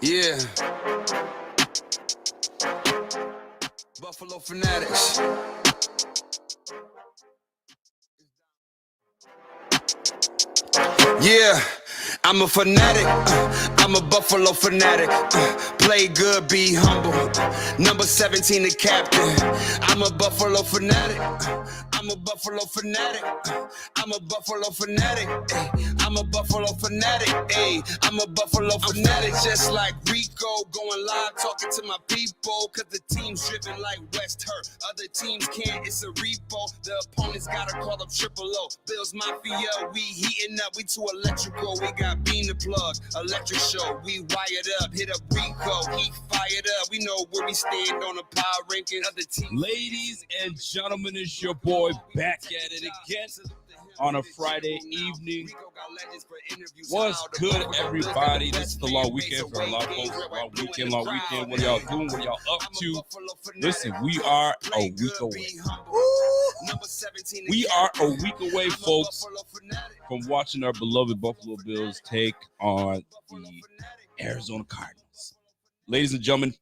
Yeah. Buffalo Fanatics. Yeah, I'm a fanatic. I'm a Buffalo fanatic. Play good, be humble. Number 17, the captain. I'm a Buffalo fanatic. I'm a Buffalo fanatic. I'm a Buffalo fanatic. I'm a Buffalo fanatic. I'm a Buffalo fanatic. Just like Rico, going live, talking to my people. Cause the team's driven like West Hurt. Other teams can't, it's a repo. The opponents gotta call up Triple O. Bills Mafia, we heating up, we too electrical. We got beam the plug, electric show. We wired up, hit up Rico, he fired up. We know where we stand on the power ranking. Other teams. Ladies and gentlemen, it's your boy back at it again on a Friday evening. What's good, everybody? This is the long weekend for a lot of folks. Long weekend. What are y'all doing? What are y'all up to? Listen, we are a week away. We are a week away, folks, from watching our beloved Buffalo Bills take on the Arizona Cardinals. Ladies and gentlemen,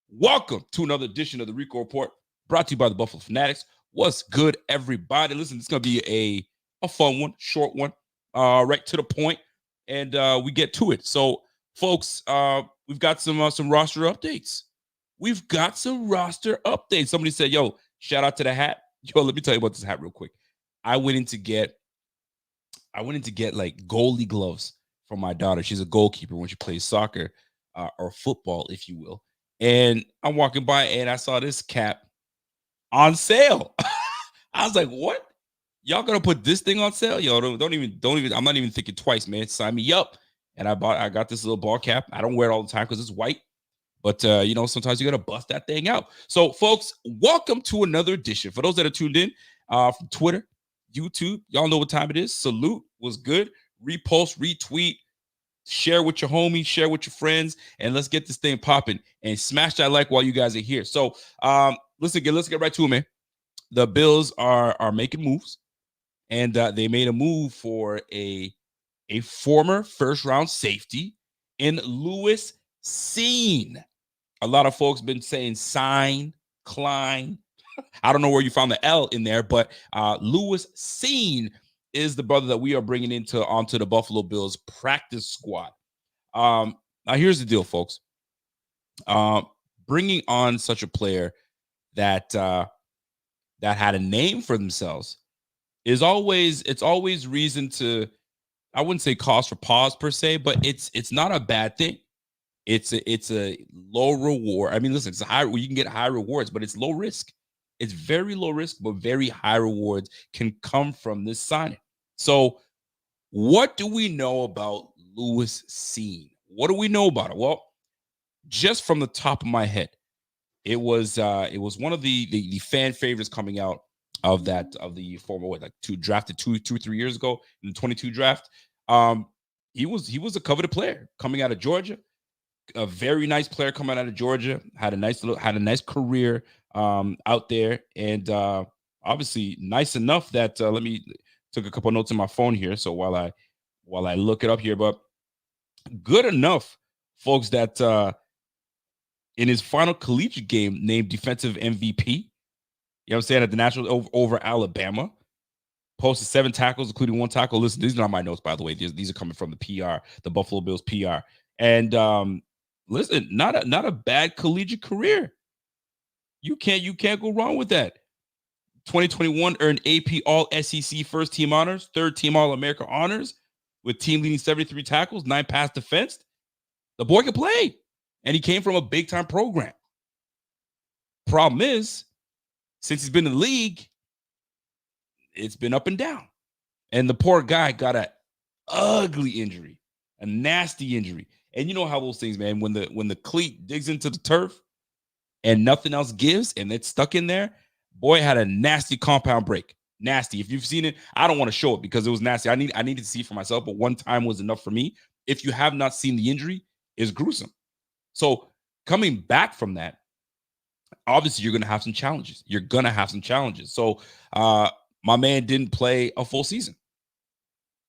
welcome to another edition of the Rico Report, brought to you by the Buffalo Fanatics. What's good, everybody? Listen, it's going to be a fun one, short one, right to the point, and we get to it. So, folks, we've got some roster updates. Somebody said, yo, shout out to the hat. Yo, let me tell you about this hat real quick. I went in to get like goalie gloves for my daughter. She's a goalkeeper when she plays soccer or football, if you will. And I'm walking by and I saw this cap on sale. I was like, what? Y'all gonna put this thing on sale? Yo, don't even. I'm not even thinking twice, man. Sign me up. And I got this little ball cap. I don't wear it all the time because it's white. But sometimes you gotta bust that thing out. So, folks, welcome to another edition. For those that are tuned in from Twitter, YouTube, y'all know what time it is. Salute was good. Repost, retweet, share with your homies, share with your friends, and let's get this thing popping and smash that like while you guys are here. So, let's get right to it, man. The Bills are making moves, and they made a move for a former first-round safety in Lewis Cine. A lot of folks been saying Sign, Klein. I don't know where you found the L in there, but Lewis Cine is the brother that we are bringing onto the Buffalo Bills practice squad. Now, here's the deal, folks. Bringing on such a player that had a name for themselves it's always reason to, I wouldn't say cause for pause per se, but it's not a bad thing. It's a low reward. I mean, listen, it's high. You can get high rewards, but it's low risk. It's very low risk, but very high rewards can come from this signing. So, what do we know about Lewis Cine? What do we know about it? Well, just from the top of my head, it was one of the fan favorites coming out of the former drafted 3 years ago in the 22 draft. He was a coveted player coming out of Georgia. A very nice player coming out of Georgia, had a nice career out there, and obviously nice enough that let me took a couple notes on my phone here. So while I look it up here, but good enough, folks, that in his final collegiate game named defensive MVP. You know what I'm saying, at the Nationals over Alabama. Posted 7 tackles, including 1 tackle. Listen, these are not my notes, by the way. These are coming from the PR, the Buffalo Bills PR. And listen, not a bad collegiate career. You can't go wrong with that. 2021 earned AP All SEC First Team honors, 3rd Team All America honors, with team leading 73 tackles, 9 pass defense. The boy can play, and he came from a big time program. Problem is, since he's been in the league, it's been up and down, and the poor guy got an ugly injury, a nasty injury. And you know how those things, man, when the cleat digs into the turf and nothing else gives and it's stuck in there, boy had a nasty compound break. Nasty. If you've seen it, I don't want to show it because it was nasty. I needed to see it for myself, but one time was enough for me. If you have not seen the injury, it's gruesome. So coming back from that, obviously you're going to have some challenges. So my man didn't play a full season.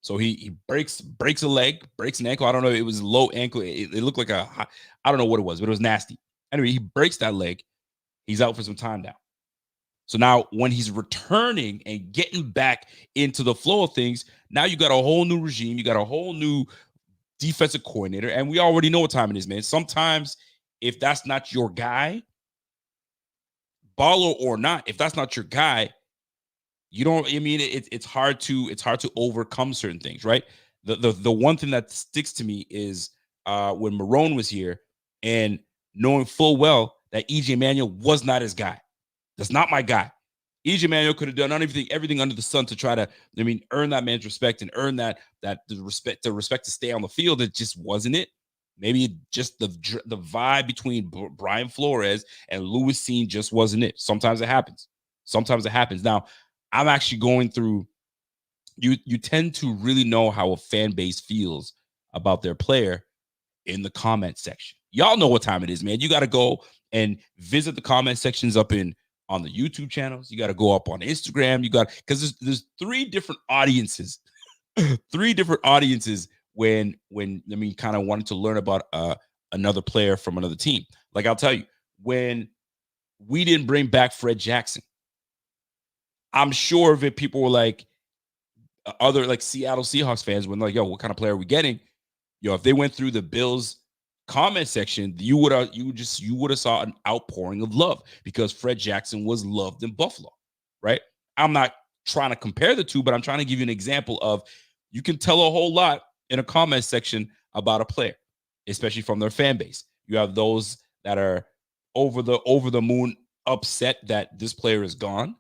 So he breaks a leg, breaks an ankle. I don't know. It was low ankle. It looked like I don't know what it was, but it was nasty. Anyway, he breaks that leg. He's out for some time now. So now when he's returning and getting back into the flow of things, now you got a whole new regime. You got a whole new defensive coordinator. And we already know what time it is, man. Sometimes if that's not your guy, baller or not, if that's not your guy, you don't, I mean, it's hard to overcome certain things, right? The one thing that sticks to me is when Marone was here and knowing full well that EJ Manuel was not his guy. That's not my guy. EJ Manuel could have done everything under the sun to try to, I mean, earn that man's respect and earn that the respect to stay on the field. It just wasn't it. Maybe just the vibe between Brian Flores and Lewis Cine just wasn't it. Sometimes it happens. Now, I'm actually going through. You tend to really know how a fan base feels about their player in the comment section. Y'all know what time it is, man. You got to go and visit the comment sections up on the YouTube channels. You got to go up on Instagram. You got, because there's three different audiences, when I mean, kind of wanted to learn about another player from another team. Like I'll tell you, when we didn't bring back Fred Jackson, I'm sure that people were like, other like Seattle Seahawks fans when like, yo, what kind of player are we getting? Yo, if they went through the Bills comment section, you would have saw an outpouring of love because Fred Jackson was loved in Buffalo, right? I'm not trying to compare the two, but I'm trying to give you an example of you can tell a whole lot in a comment section about a player, especially from their fan base. You have those that are over the moon upset that this player is gone,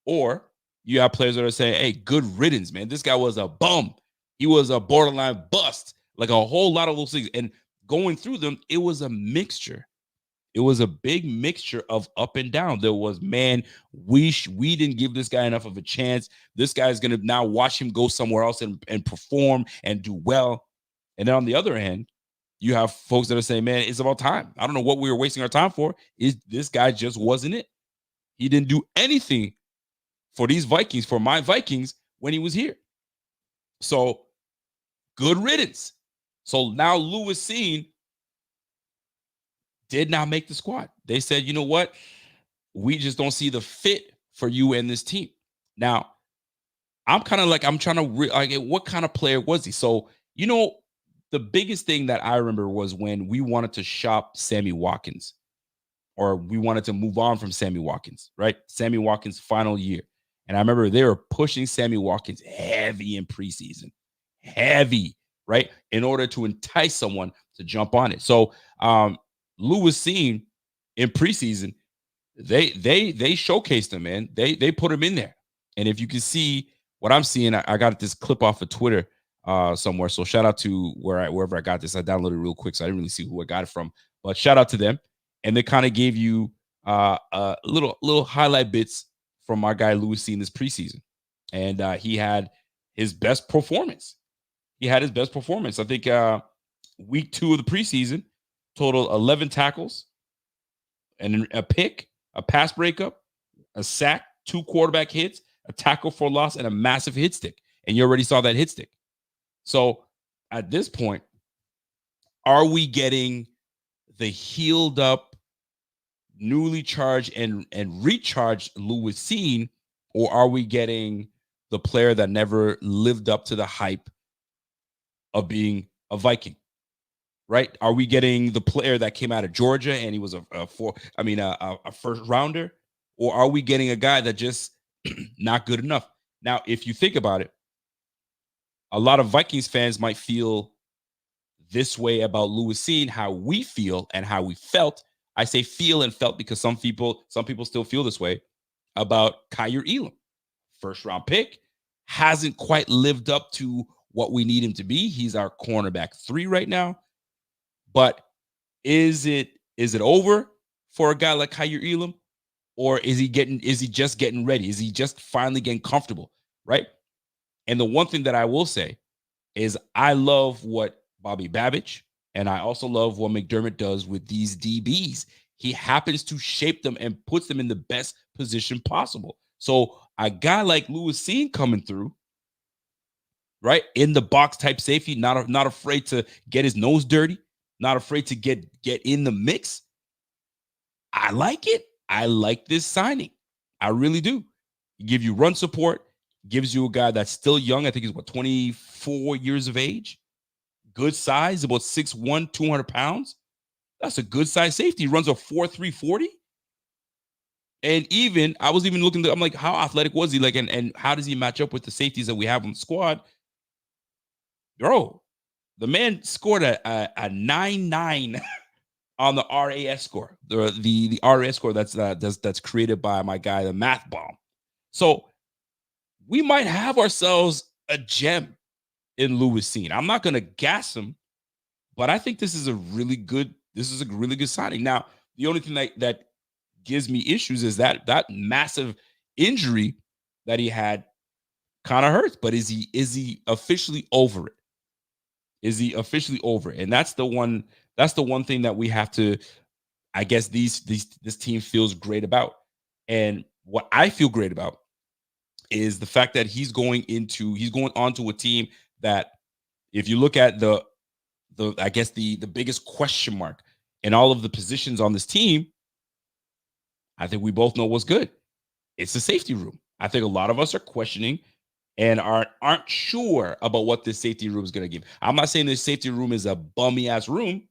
or you have players that are saying, hey, good riddance, man. This guy was a bum. He was a borderline bust. Like a whole lot of those things. And going through them, it was a mixture. It was a big mixture of up and down. There was, man, we didn't give this guy enough of a chance. This guy's going to now watch him go somewhere else and perform and do well. And then on the other hand, you have folks that are saying, man, it's about time. I don't know what we were wasting our time for. This guy just wasn't it. He didn't do anything for these Vikings, for my Vikings, when he was here. So good riddance. So now Lewis Cine did not make the squad. They said, you know what? We just don't see the fit for you and this team. Now, I'm kind of like, I'm trying to, what kind of player was he? So, you know, the biggest thing that I remember was when we wanted to shop Sammy Watkins, or we wanted to move on from Sammy Watkins, right? Sammy Watkins' final year. And I remember they were pushing Sammy Watkins heavy in preseason, right? In order to entice someone to jump on it. So Lewis Cine in preseason, they showcased him, man. They put him in there. And if you can see what I'm seeing, I got this clip off of Twitter somewhere. So shout out to wherever I got this. I downloaded it real quick, so I didn't really see who I got it from. But shout out to them. And they kind of gave you little highlight bits from our guy Lewis Cine this preseason. And he had his best performance. I think week 2 of the preseason, total 11 tackles, and a pick, a pass breakup, a sack, 2 quarterback hits, a tackle for loss, and a massive hit stick. And you already saw that hit stick. So at this point, are we getting the healed up, newly charged and recharged Lewis Cine, or are we getting the player that never lived up to the hype of being a Viking? Right? Are we getting the player that came out of Georgia and he was a first rounder, or are we getting a guy that just not good enough? Now, if you think about it, a lot of Vikings fans might feel this way about Lewis Cine, how we feel and how we felt. I say feel and felt because some people still feel this way about Kyer Elam. First round pick, hasn't quite lived up to what we need him to be. He's our cornerback 3 right now. But is it over for a guy like Kyer Elam, or is he just getting ready? Is he just finally getting comfortable, right? And the one thing that I will say is I love what Bobby Babich, and I also love what McDermott does with these DBs. He happens to shape them and puts them in the best position possible. So a guy like Lewis Cine coming through, right? In the box type safety, not afraid to get his nose dirty, not afraid to get in the mix. I like it. I like this signing. I really do. Give you run support, gives you a guy that's still young. I think he's 24 years of age. Good size, about 6'1", 200 pounds. That's a good size safety. He runs a 4.3 40. And even I was even looking, I'm like, how athletic was he? Like, and how does he match up with the safeties that we have on the squad? Bro, the man scored a 9.9 on the RAS score, the RAS score that's created by my guy, the Math Bomb. So we might have ourselves a gem in Lewis Cine. I'm not gonna gas him, but I think this is a really good signing. Now, the only thing that gives me issues is that massive injury that he had kind of hurts. But is he officially over it? Is he officially over it? And that's the one thing that we have to, I guess, this team feels great about. And what I feel great about is the fact that he's going onto a team that, if you look at the I guess the biggest question mark in all of the positions on this team, I think we both know what's good. It's the safety room. I think a lot of us are questioning and aren't sure about what this safety room is going to give. I'm not saying this safety room is a bummy ass room,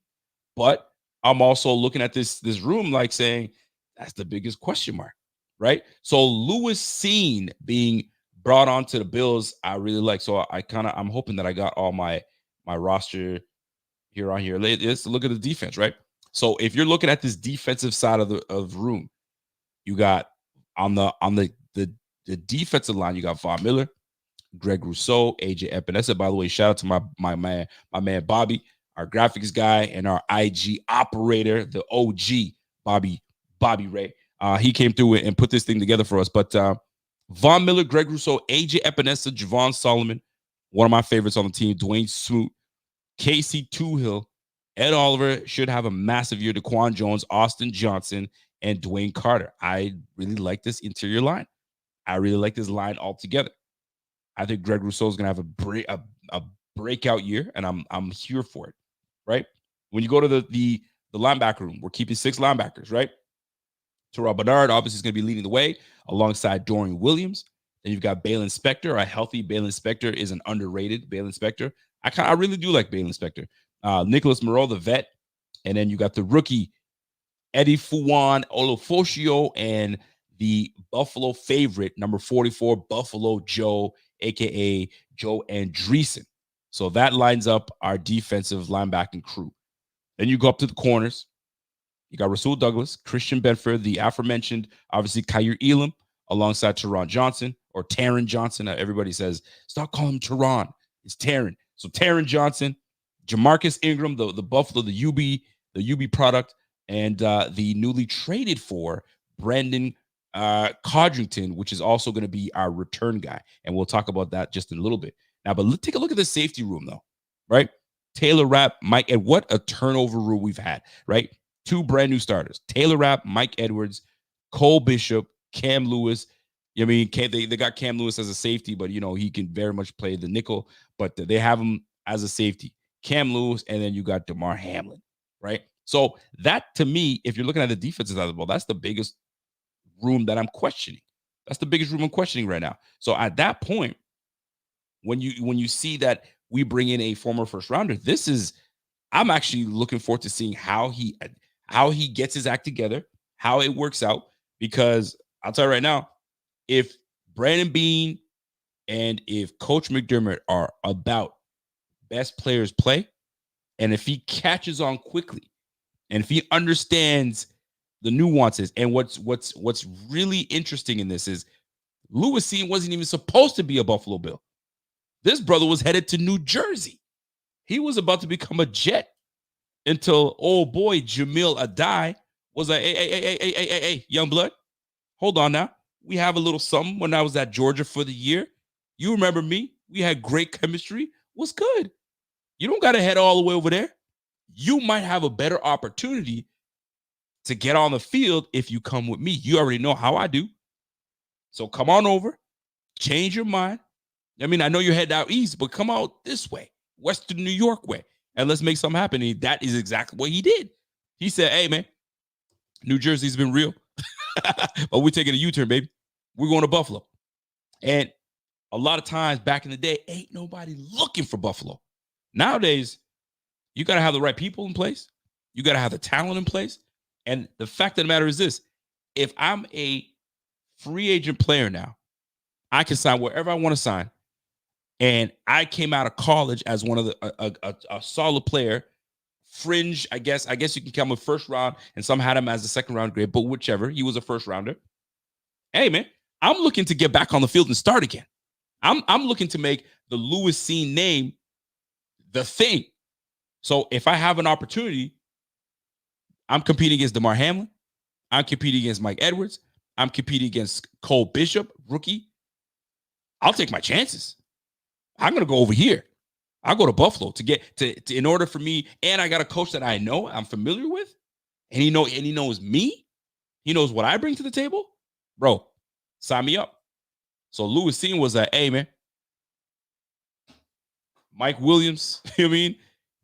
but I'm also looking at this room like saying that's the biggest question mark, right? So Lewis Cine being brought onto the Bills, I really like. So I'm hoping that I got all my roster here on here. Let's look at the defense, right? So if you're looking at this defensive side of the room, you got on the defensive line, you got Von Miller, Greg Rousseau, AJ Epinesa. By the way, shout out to my man Bobby, our graphics guy and our IG operator, the OG Bobby Ray. He came through and put this thing together for us. But Von Miller, Greg Rousseau, AJ Epinesa, Javon Solomon, one of my favorites on the team, Dwayne Smoot, Casey Toohill, Ed Oliver should have a massive year. DaQuan Jones, Austin Johnson, and Dwayne Carter. I really like this interior line. I really like this line altogether. I think Greg Rousseau is going to have a breakout year, and I'm here for it, right? When you go to the linebacker room, we're keeping 6 linebackers, right? Terrell Bernard obviously is going to be leading the way alongside Dorian Williams. Then you've got Balin Spector. A healthy Balin Spector is an underrated Balin Spector. I really do like Balin Spector. Nicholas Moreau, the vet. And then you got the rookie, Eddie Fuwan Olofosio, and the Buffalo favorite, number 44, Buffalo Joe, a.k.a. Joe Andreessen. So that lines up our defensive linebacking crew. Then you go up to the corners. You got Rasul Douglas, Christian Benford, the aforementioned, obviously, Kyer Elam, alongside Taron Johnson, or Taron Johnson. Everybody says, stop calling him Taron. It's Taron. So Taron Johnson, Jamarcus Ingram, the Buffalo, the UB product, and the newly traded for Brandon Codrington, which is also going to be our return guy. And we'll talk about that just in a little bit. Now, but let's take a look at the safety room, though, right? Taylor Rapp, Mike, and what a turnover rule we've had, right? 2 brand new starters, Taylor Rapp, Mike Edwards, Cole Bishop, Cam Lewis. I mean, they got Cam Lewis as a safety, but, he can very much play the nickel, but they have him as a safety. Cam Lewis, and then you got DeMar Hamlin, right? So that, to me, if you're looking at the defensive side of the ball, that's the biggest room that I'm questioning. That's the biggest room I'm questioning right now. So at that point, when you see that we bring in a former first rounder, I'm actually looking forward to seeing how he gets his act together, how it works out, because I'll tell you right now, if Brandon Beane and if Coach McDermott are about best players play, and if he catches on quickly, and if he understands the nuances, and what's really interesting in this is Lewis Cine wasn't even supposed to be a Buffalo Bill. This brother was headed to New Jersey. He was about to become a Jet until old boy Jamil Adai was like, hey, young blood, hold on now. We have a little something when I was at Georgia for the year. You remember me? We had great chemistry. What's good? You don't got to head all the way over there. You might have a better opportunity to get on the field if you come with me. You already know how I do. So come on over, change your mind, I mean, I know you're headed out east, but come out this way, Western New York way, and let's make something happen. And that is exactly what he did. He said, hey, man, New Jersey's been real, but we're taking a U-turn, baby. We're going to Buffalo. And a lot of times back in the day, ain't nobody looking for Buffalo. Nowadays, you got to have the right people in place. You got to have the talent in place. And the fact of the matter is this: if I'm a free agent player now, I can sign wherever I want to sign. And I came out of college as one of the a solid player, fringe. I guess you can come a first round, and some had him as a second round grade, but whichever, he was a first rounder. Hey man, I'm looking to get back on the field and start again. I'm looking to make the Lewis Cine name the thing. So if I have an opportunity, I'm competing against DeMar Hamlin. I'm competing against Mike Edwards. I'm competing against Cole Bishop, rookie. I'll take my chances. I'm going to go over here. I'll go to Buffalo to get to in order for me. And I got a coach that I know, I'm familiar with, and he knows me. He knows what I bring to the table. Bro, sign me up. So Lewis Cine was like, hey, man, Mike Williams, you know what I mean?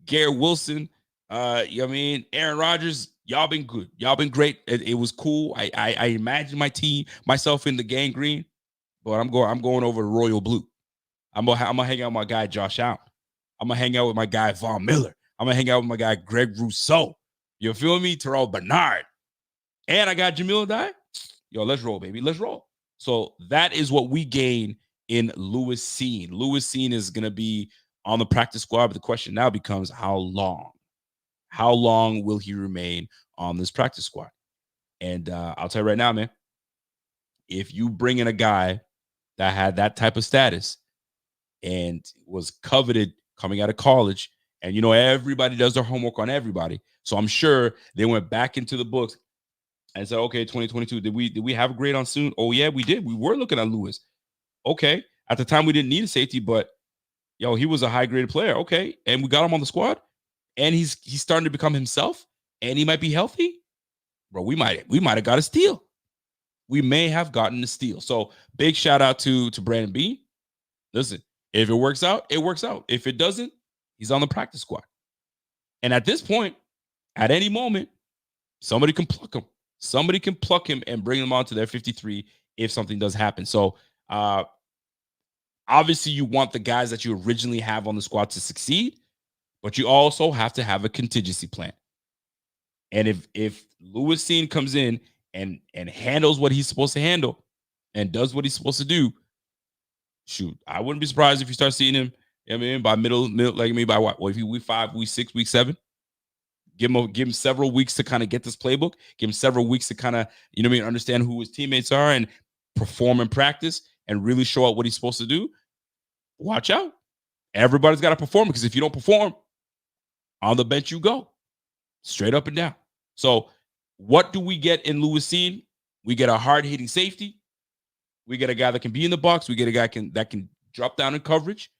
Garrett Wilson, you know what I mean? Aaron Rodgers, y'all been good. Y'all been great. It was cool. I imagine my team, myself in the gang green, but I'm going over to Royal Blue. I'm gonna hang out with my guy Josh Allen. I'm gonna hang out with my guy Von Miller. I'm gonna hang out with my guy Greg Rousseau. You feel me? Terrell Bernard. And I got Jamil Dye. Yo, let's roll, baby. Let's roll. So that is what we gain in Lewis Cine. Lewis Cine is gonna be on the practice squad, but the question now becomes how long? How long will he remain on this practice squad? And I'll tell you right now, man, if you bring in a guy that had that type of status and was coveted coming out of college, and you know everybody does their homework on everybody, so I'm sure they went back into the books and said, okay, 2022, did we have a grade on soon? Oh yeah, we did. We were looking at Lewis. Okay, at the time we didn't need a safety, but yo, he was a high graded player. Okay, and we got him on the squad, and he's starting to become himself, and he might be healthy, bro. We might have got a steal. We may have gotten a steal. So big shout out to Brandon B. Listen, if it works out, it works out. If it doesn't, he's on the practice squad. And at this point, at any moment, somebody can pluck him. Somebody can pluck him and bring him onto their 53 if something does happen. So obviously you want the guys that you originally have on the squad to succeed, but you also have to have a contingency plan. And if Lewis Cine comes in and handles what he's supposed to handle and does what he's supposed to do, shoot, I wouldn't be surprised if you start seeing him, I mean, by middle, like me, by what? Well, if he week 5, week 6, week 7, give him several weeks to kind of get this playbook, give him several weeks to kind of, you know what I mean, understand who his teammates are and perform in practice and really show out what he's supposed to do. Watch out. Everybody's got to perform, because if you don't perform, on the bench you go. Straight up and down. So what do we get in Lewis Cine? We get a hard-hitting safety. We get a guy that can be in the box. We get a guy that can drop down in coverage.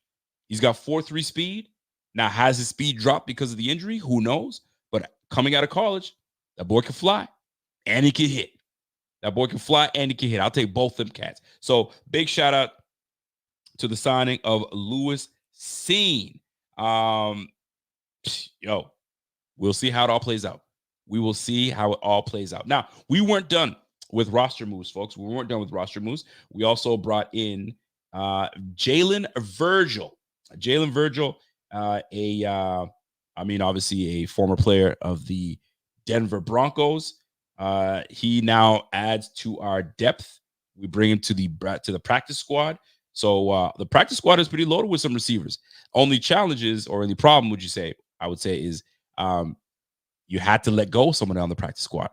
He's got 4.3 speed. Now, has his speed dropped because of the injury? Who knows? But coming out of college, that boy can fly and he can hit. That boy can fly and he can hit. I'll take both them cats. So big shout out to the signing of Lewis Cine. Yo, we'll see how it all plays out. We will see how it all plays out. Now, we weren't done with roster moves, folks. We weren't done with roster moves. We also brought in Jalen Virgil. Jalen Virgil, obviously a former player of the Denver Broncos. He now adds to our depth. We bring him to the practice squad. So the practice squad is pretty loaded with some receivers. Only challenges, or the problem, I would say is you had to let go of someone on the practice squad,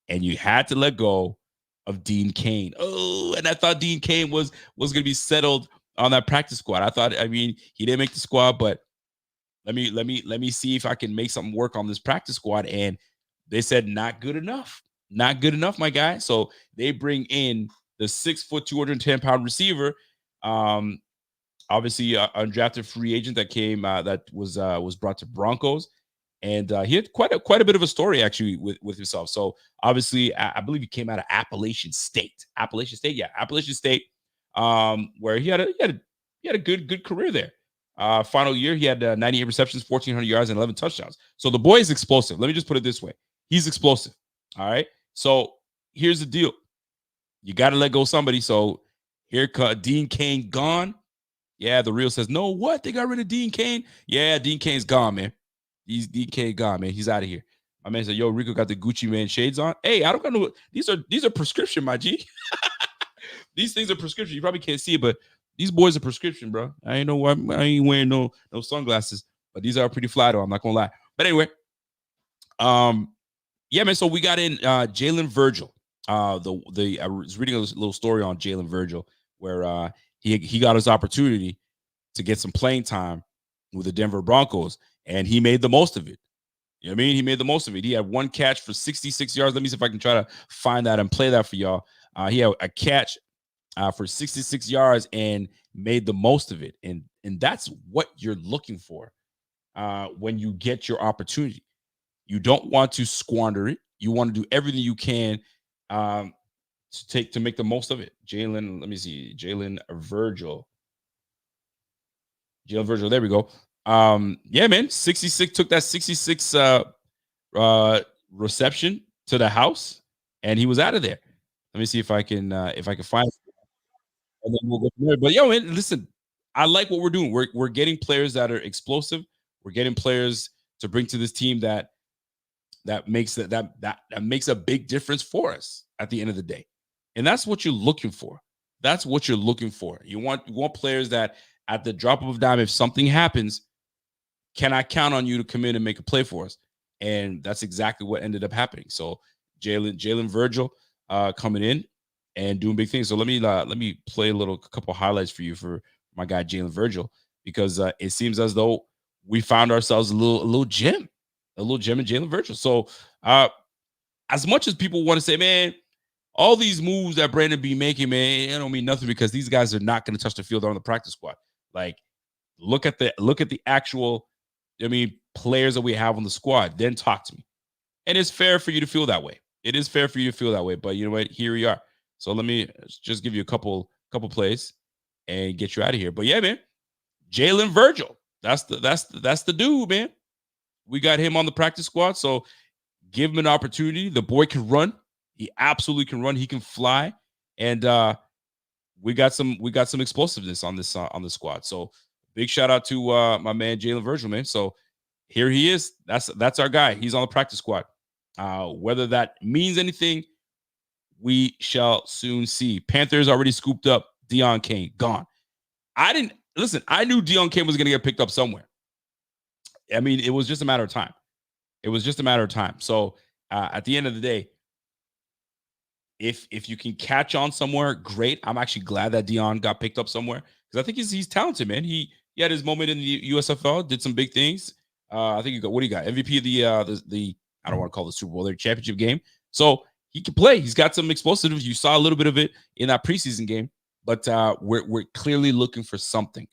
and you had to let go of Dean Cain. Oh, and I thought Dean Cain was going to be settled on that practice squad. He didn't make the squad, but let me see if I can make something work on this practice squad. And they said, not good enough, my guy. So they bring in the 6', 210-pound receiver. Obviously, undrafted free agent that came that was brought to Broncos, and he had quite a bit of a story actually with himself. So obviously, I believe he came out of Appalachian State, where he had a He had a good career there. Final year, he had 98 receptions, 1,400 yards, and 11 touchdowns. So the boy is explosive. Let me just put it this way. He's explosive. All right. So here's the deal. You got to let go of somebody. So here, Dean Cain gone. Yeah, the reel says, no, what? They got rid of Dean Cain? Yeah, Dean Cain's gone, man. He's Dean Cain gone, man. He's out of here. My man said, yo, Rico got the Gucci Man shades on. Hey, I don't know. These are prescription, my G. These things are prescription. You probably can't see it, but these boys are prescription, bro. I ain't wearing no sunglasses, but these are pretty fly though. I'm not gonna lie. But anyway, yeah, man. So we got in Jalen Virgil. I was reading a little story on Jalen Virgil where he got his opportunity to get some playing time with the Denver Broncos, and he made the most of it. You know what I mean? He made the most of it. He had one catch for 66 yards. Let me see if I can try to find that and play that for y'all. He had a catch for 66 yards and made the most of it. And that's what you're looking for when you get your opportunity. You don't want to squander it. You want to do everything you can to make the most of it. Jalen, let me see. Jalen Virgil. There we go. Yeah, man. 66 took that 66 reception to the house, and he was out of there. Let me see if I can find it. And then we'll go from there. But yo, man, listen, I like what we're doing. We're getting players that are explosive. We're getting players to bring to this team that makes that makes a big difference for us at the end of the day. And that's what you're looking for. That's what you're looking for. You want players that at the drop of a dime, if something happens, can I count on you to come in and make a play for us? And that's exactly what ended up happening. So Jalen Virgil coming in and doing big things. So let me play a couple highlights for you for my guy Jalen Virgil, because it seems as though we found ourselves a little gem in Jalen Virgil. So as much as people want to say, man, all these moves that Brandon be making, man, it don't mean nothing because these guys are not going to touch the field on the practice squad. Like, look at the actual, players that we have on the squad. Then talk to me. And it's fair for you to feel that way. It is fair for you to feel that way. But you know what? Here we are. So let me just give you a couple plays and get you out of here. But yeah, man, Jalen Virgil, that's the dude, man. We got him on the practice squad, so give him an opportunity. The boy can run. He absolutely can run. He can fly, and we got some explosiveness on this squad. So big shout out to my man Jalen Virgil, man. So here he is. That's our guy. He's on the practice squad. Whether that means anything, we shall soon see. Panthers already scooped up Deon Cain. Gone. I knew Deon Cain was going to get picked up somewhere. I mean, it was just a matter of time. So at the end of the day, if you can catch on somewhere, great. I'm actually glad that Deon got picked up somewhere because I think he's talented, man. He had his moment in the USFL, did some big things. I think what do you got? MVP of the I don't want to call it the Super Bowl, their championship game. So he can play. He's got some explosiveness. You saw a little bit of it in that preseason game, but we're clearly looking for something.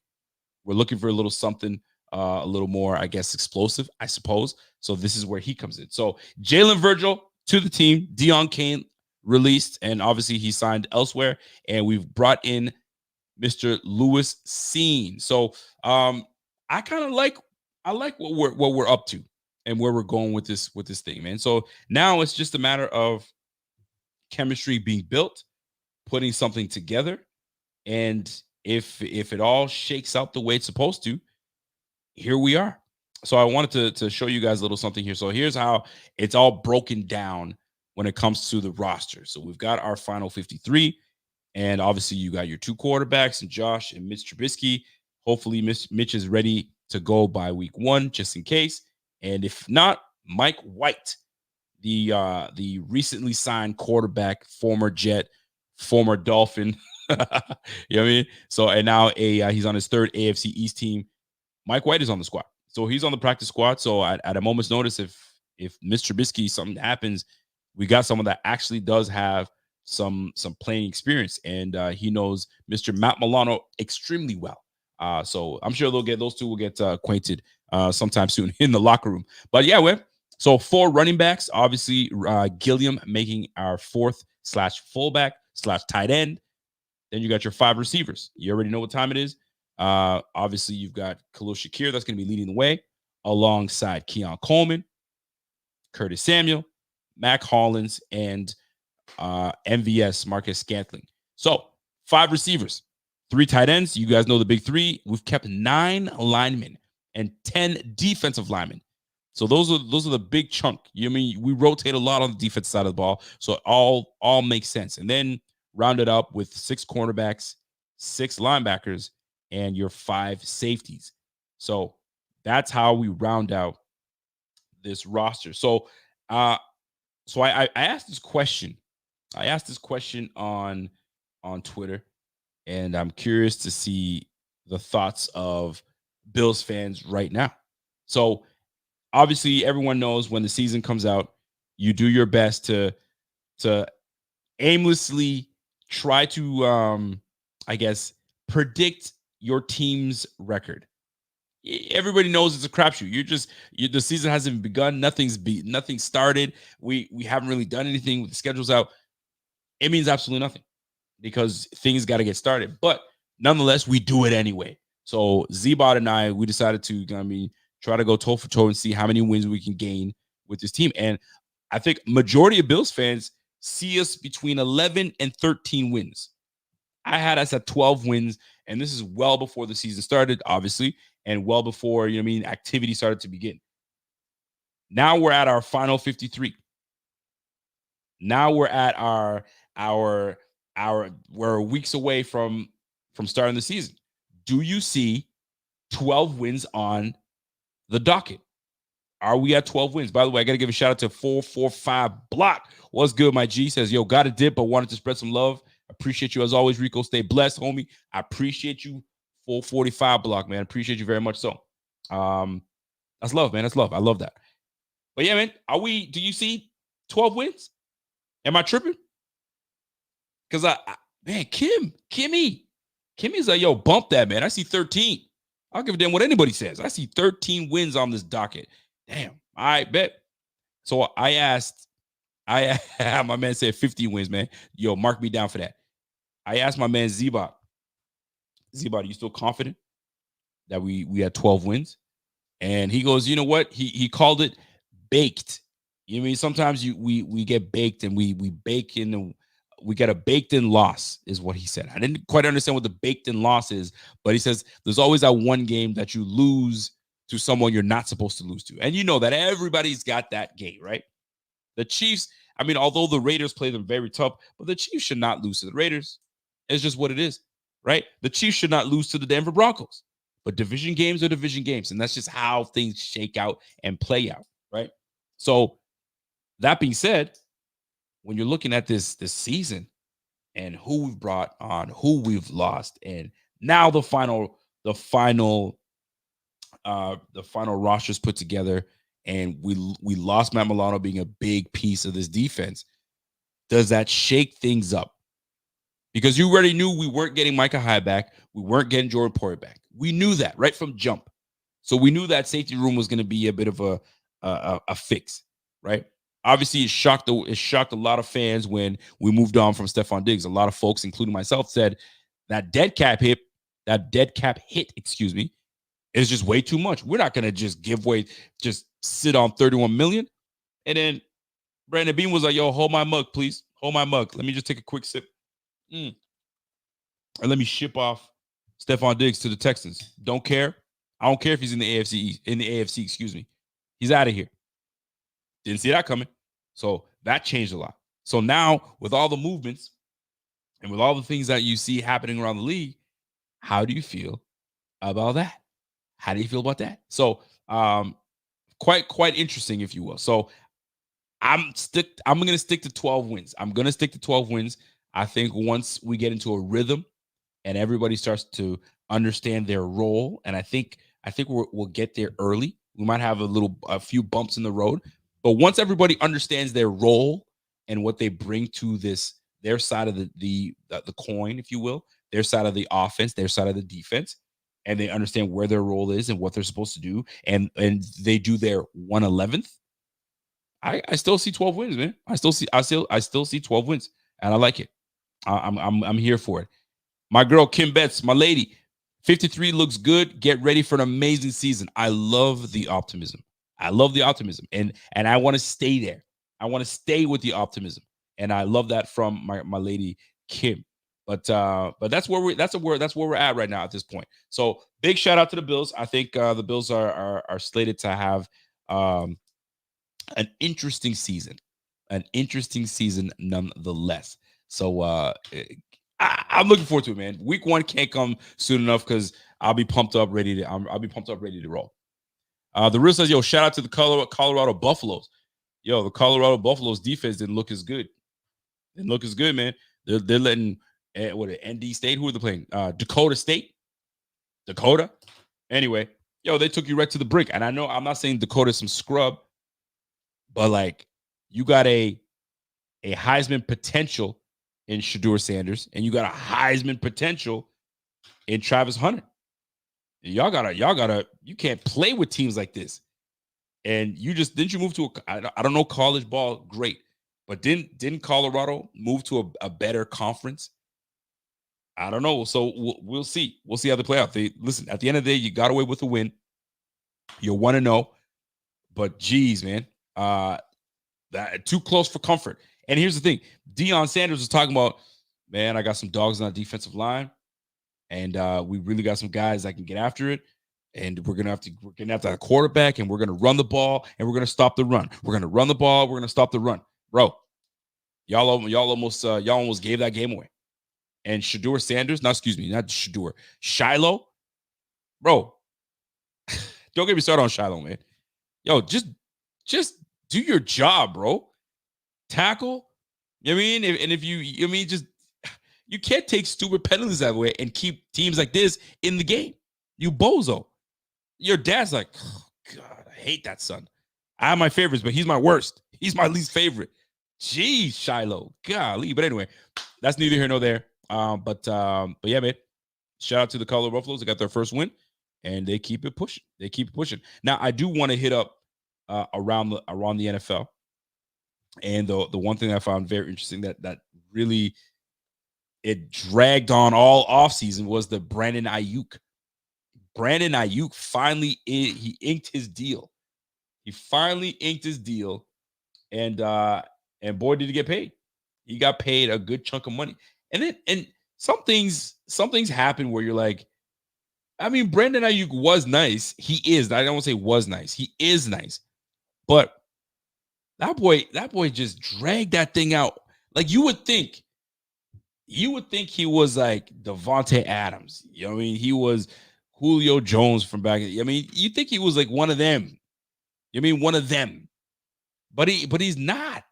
We're looking for a little something, a little more, I guess, explosive, I suppose. So this is where he comes in. So Jalen Virgil to the team, Deon Cain released, and obviously he signed elsewhere, and we've brought in Mr. Lewis Cine. So I kind of like what we're up to and where we're going with this thing, man. So now it's just a matter of chemistry being built, putting something together, and if it all shakes out the way it's supposed to, here we are. So I wanted to show you guys a little something here. So here's how it's all broken down when it comes to the roster. So we've got our final 53, and obviously you got your two quarterbacks and Josh and Mitch Trubisky. Hopefully Mitch is ready to go by week 1, just in case. And if not, Mike White, the recently signed quarterback, former Jet, former Dolphin. You know what I mean? So, and now he's on his third AFC East team. Mike White is on the squad. So he's on the practice squad. So at a moment's notice, if Mr. Trubisky, something happens, we got someone that actually does have some playing experience, and he knows Mr. Matt Milano extremely well. So I'm sure those two will get acquainted sometime soon in the locker room. But yeah, so 4 running backs, obviously Gilliam making our 4th/fullback/tight end. Then you got your 5 receivers. You already know what time it is. Obviously, you've got Khalil Shakir that's going to be leading the way alongside Keon Coleman, Curtis Samuel, Mac Hollins, and MVS Marcus Scantling. So 5 receivers, 3 tight ends. You guys know the big 3. We've kept 9 linemen and 10 defensive linemen. So those are the big chunk. You know what I mean, we rotate a lot on the defense side of the ball, so it all makes sense. And then round it up with 6 cornerbacks, 6 linebackers, and your 5 safeties. So that's how we round out this roster. So I asked this question. I asked this question on Twitter, and I'm curious to see the thoughts of Bills fans right now. So obviously, everyone knows when the season comes out, you do your best to aimlessly try to I guess predict your team's record. Everybody knows it's a crapshoot. The season hasn't begun. Nothing's started. We haven't really done anything with the schedules out. It means absolutely nothing because things got to get started. But nonetheless, we do it anyway. So Zbot and I, we decided to, try to go toe for toe and see how many wins we can gain with this team. And I think majority of Bills fans see us between 11 and 13 wins. I had us at 12 wins, and this is well before the season started, obviously, and well before, activity started to begin. Now we're at our final 53. Now we're at we're weeks away from starting the season. Do you see 12 wins on the docket? Are we at 12 wins? By the way, I got to give a shout out to 445 Block. What's good, my G? Says, yo, got a dip, but wanted to spread some love. Appreciate you as always, Rico. Stay blessed, homie. I appreciate you, 445 Block, man. Appreciate you very much so. That's love, man. That's love. I love that. But yeah, man, do you see 12 wins? Am I tripping? Because Kimmy's like, yo, bump that, man. I see 13. I'll give a damn what anybody says. I see 13 wins on this docket. Damn. I bet. So I asked, my man said 50 wins, man. Yo, mark me down for that. I asked my man Zbot, are you still confident that we had 12 wins? And he goes, you know what? He called it baked. You know what I mean? Sometimes we get baked and we bake in, we get a baked in loss is what he said. I didn't quite understand what the baked in loss is, but he says there's always that one game that you lose to someone you're not supposed to lose to. And you know that everybody's got that game, right? The Chiefs, although the Raiders play them very tough, but the Chiefs should not lose to the Raiders. It's just what it is, right? The Chiefs should not lose to the Denver Broncos. But division games are division games, and that's just how things shake out and play out, right? So that being said, when you're looking at this season and who we've brought on, who we've lost, and now the final rosters put together, and we lost Matt Milano being a big piece of this defense, does that shake things up? Because you already knew we weren't getting Micah Hyde back, we weren't getting Jordan Poyer back. We knew that right from jump. So we knew that safety room was going to be a bit of a fix, right? Obviously, it shocked a lot of fans when we moved on from Stephon Diggs. A lot of folks, including myself, said that dead cap hit, is just way too much. We're not going to just sit on 31 million. And then Brandon Bean was like, yo, hold my mug, please. Hold my mug. Let me just take a quick sip. And let me ship off Stephon Diggs to the Texans. Don't care. I don't care if he's in the AFC, excuse me. He's out of here. Didn't see that coming. So that changed a lot. So now with all the movements and with all the things that you see happening around the league, how do you feel about that? How do you feel about that? So quite interesting, if you will. So I'm going to stick to 12 wins. I'm going to stick to 12 wins. I think once we get into a rhythm and everybody starts to understand their role, and I think we'll get there early. We might have a few bumps in the road, but once everybody understands their role and what they bring to their side of the coin, if you will, their side of the offense, their side of the defense, and they understand where their role is and what they're supposed to do, and they do their 1/11th, I still see 12 wins, man. I still see 12 wins, and I like it. I'm here for it. My girl Kim Betts, my lady, 53 looks good. Get ready for an amazing season. I love the optimism. I love the optimism. And I want to stay there. I want to stay with the optimism. And I love that from my lady Kim. But that's where we're at right now at this point. So big shout out to the Bills. I think the Bills are slated to have an interesting season. An interesting season nonetheless. So I'm looking forward to it, man. Week 1 can't come soon enough because I'll be pumped up, ready to roll. The real says, yo, shout out to the Colorado Buffaloes. Yo, the Colorado Buffaloes defense didn't look as good. Didn't look as good, man. They're letting ND State. Who are they playing? Dakota State. Dakota. Anyway, yo, they took you right to the brink. And I know I'm not saying Dakota's some scrub, but like you got a Heisman potential in Shedeur Sanders, and you got a Heisman potential in Travis Hunter. Y'all gotta, you can't play with teams like this. And didn't you move to I don't know college ball, great, but didn't Colorado move to a better conference? I don't know. So we'll see. We'll see how they play out. Listen, at the end of the day, you got away with a win. You're 1-0, but geez, man, that too close for comfort. And here's the thing: Deion Sanders was talking about, man, I got some dogs on the defensive line, and we really got some guys that can get after it. And we're gonna have to have a quarterback, and we're gonna run the ball, and we're gonna stop the run. We're gonna run the ball. We're gonna stop the run, bro. Y'all almost gave that game away. And Shedeur Sanders, not Shedeur, Shiloh, bro. Don't get me started on Shiloh, man. Yo, just do your job, bro. Tackle. You know what I mean? If you just you can't take stupid penalties that way and keep teams like this in the game. You bozo. Your dad's like, oh, God, I hate that son. I have my favorites, but he's my worst. He's my least favorite. Jeez, Shiloh. Golly. But anyway, that's neither here nor there. But yeah, man. Shout out to the Colorado Buffaloes. They got their first win, and they keep it pushing. Now, I do want to hit up around the NFL. And the one thing I found very interesting that really it dragged on all offseason was the Brandon Ayuk. Brandon Ayuk finally he inked his deal. He finally inked his deal, and boy, did he get paid. He got paid a good chunk of money. And some things happen where you're like, I mean, Brandon Ayuk was nice. He is. I don't want to say was nice. He is nice, but that boy just dragged that thing out. Like you would think he was like Devontae Adams. You know what I mean? He was Julio Jones from back. I mean, you think he was like one of them. You mean one of them? But he's not.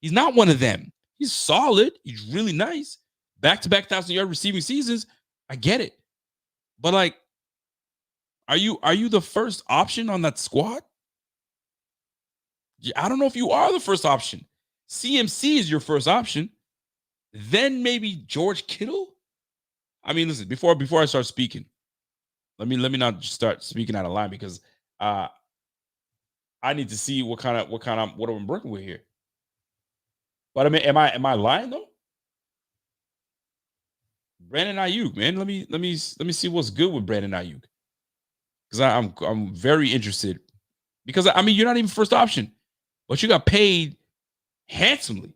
He's not one of them. He's solid. He's really nice. Back-to-back 1,000-yard receiving seasons. I get it. But like, are you the first option on that squad? I don't know if you are the first option. CMC is your first option. Then maybe George Kittle. I mean, listen, before I start speaking, let me not just start speaking out of line because I need to see what I'm working with here. But I mean, am I lying though? Brandon Ayuk, man. Let me see what's good with Brandon Ayuk. Because I'm very interested. Because I mean, you're not even first option, but you got paid handsomely.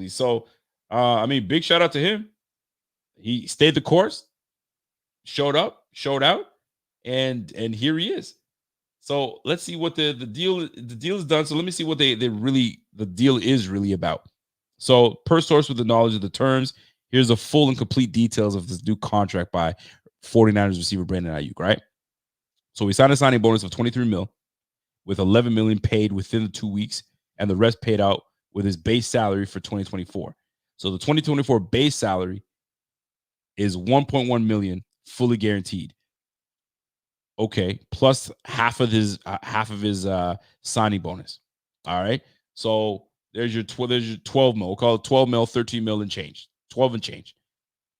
So I mean, big shout out to him. He stayed the course, showed up, showed out, and here he is. So let's see what the deal is done. So let me see what the deal is really about. So per source with the knowledge of the terms, here's the full and complete details of this new contract by 49ers receiver Brandon Ayuk, right? So we signed a signing bonus of $23 million with $11 million paid within the 2 weeks and the rest paid out with his base salary for 2024. So the 2024 base salary is $1.1 million fully guaranteed. Okay, plus half of his signing bonus. All right. So there's your 12 mil. We'll call it 12 mil, 13 mil and change. 12 and change.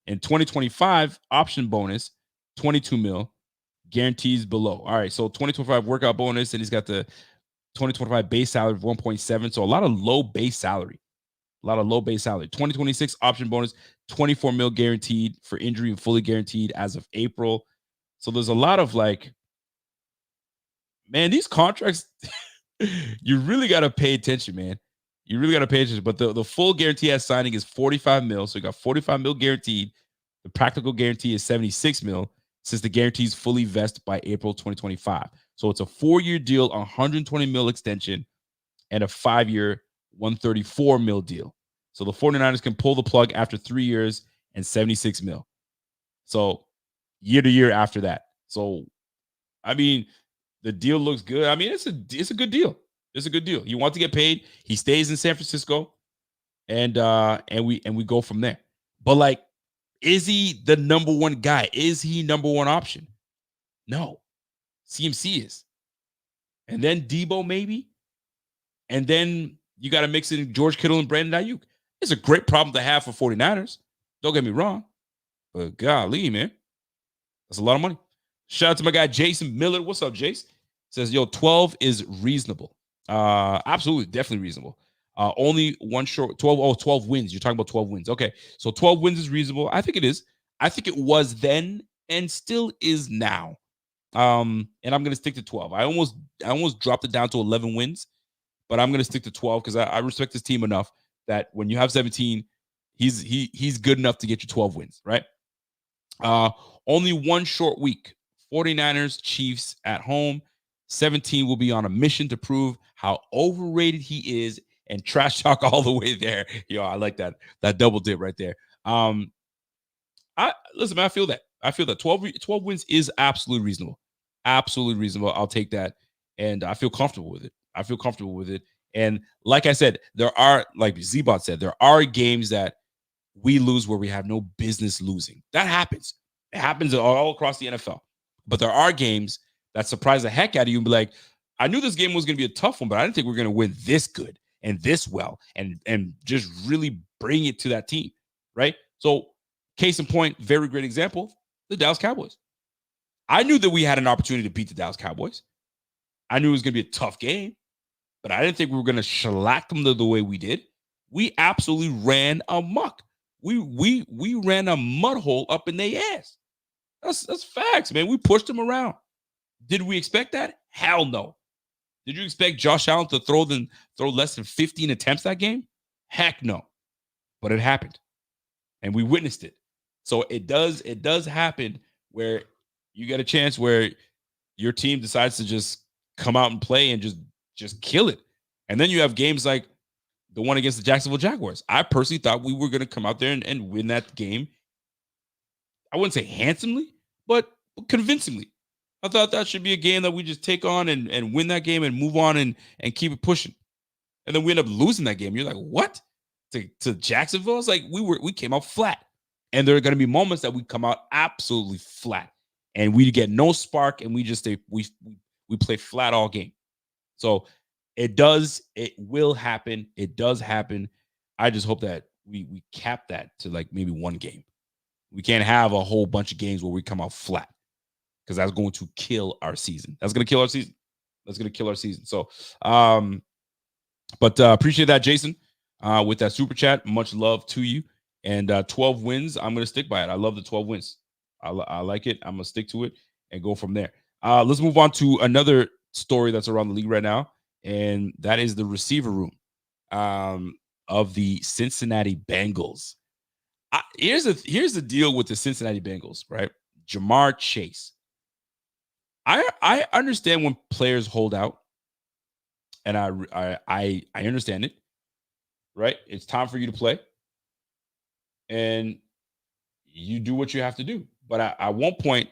In 2025, option bonus, 22 mil, guarantees below. All right. So 2025 workout bonus, and he's got the 2025 base salary of 1.7. So a lot of low base salary. 2026 option bonus, 24 mil guaranteed for injury and fully guaranteed as of April. So there's a lot of like, man, these contracts, you really got to pay attention, man. You really got to pay attention. But the full guarantee at signing is 45 mil. So you got 45 mil guaranteed. The practical guarantee is 76 mil since the guarantee is fully vested by April 2025. So it's a 4-year deal, 120 mil extension, and a 5-year, 134 mil deal. So the 49ers can pull the plug after 3 years and 76 mil. So year to year after that. So, I mean, the deal looks good. I mean, it's a good deal. It's a good deal. He wants to get paid. He stays in San Francisco, and we go from there. But like, is he the number one guy? Is he number one option? No. CMC is. And then Debo maybe. And then you got to mix in George Kittle and Brandon Ayuk. It's a great problem to have for 49ers. Don't get me wrong. But golly, man. That's a lot of money. Shout out to my guy, Jason Miller. What's up, Jace? Says, yo, 12 is reasonable. Absolutely, definitely reasonable. Only one short, 12 wins. You're talking about 12 wins. Okay, so 12 wins is reasonable. I think it is. I think it was then and still is now. And I'm going to stick to 12. I almost dropped it down to 11 wins, but I'm going to stick to 12 because I respect this team enough that when you have 17, he's good enough to get you 12 wins, right? Only one short week. 49ers, Chiefs at home. 17 will be on a mission to prove how overrated he is and trash talk all the way there. Yo, I like that double dip right there. Listen, man, I feel that. 12 wins is absolutely reasonable. Absolutely reasonable. I'll take that. And I feel comfortable with it. And like I said, there are, like Z-Bot said, there are games that we lose where we have no business losing. That happens. It happens all across the NFL. But there are games that surprise the heck out of you and be like, I knew this game was going to be a tough one, but I didn't think we were going to win this good and this well and just really bring it to that team, right? So case in point, very great example, the Dallas Cowboys. I knew that we had an opportunity to beat the Dallas Cowboys. I knew it was going to be a tough game, but I didn't think we were going to shellac them the way we did. We absolutely ran amok. We ran a mud hole up in their ass. That's facts, man. We pushed them around. Did we expect that? Hell no. Did you expect Josh Allen to throw less than 15 attempts that game? Heck no. But it happened. And we witnessed it. So it does happen where you get a chance where your team decides to just come out and play and just kill it. And then you have games like the one against the Jacksonville Jaguars. I personally thought we were going to come out there and win that game. I wouldn't say handsomely, but convincingly. I thought that should be a game that we just take on and win that game and move on and keep it pushing. And then we end up losing that game. You're like, what? To Jacksonville? It's like we came out flat. And there are going to be moments that we come out absolutely flat. And we get no spark and we just stay, we play flat all game. So it will happen. It does happen. I just hope that we cap that to like maybe one game. We can't have a whole bunch of games where we come out flat because that's going to kill our season. That's going to kill our season. So, but appreciate that, Jason, with that super chat. Much love to you. And 12 wins, I'm going to stick by it. I love the 12 wins. I like it. I'm going to stick to it and go from there. Let's move on to another story that's around the league right now, and that is the receiver room of the Cincinnati Bengals. Here's the deal with the Cincinnati Bengals, right? Jamar Chase. I understand when players hold out, and I understand it, right? It's time for you to play, and you do what you have to do. But at one point,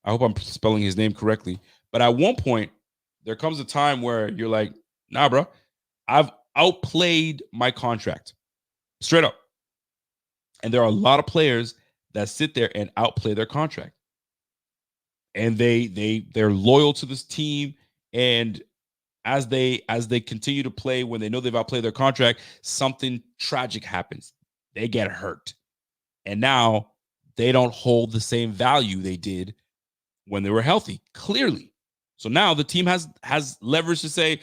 I hope I'm spelling his name correctly, but at one point, there comes a time where you're like, nah, bro, I've outplayed my contract. Straight up. And there are a lot of players that sit there and outplay their contract. And they're loyal to this team. And as they continue to play, when they know they've outplayed their contract, something tragic happens. They get hurt. And now they don't hold the same value they did when they were healthy, clearly. So now the team has leverage to say,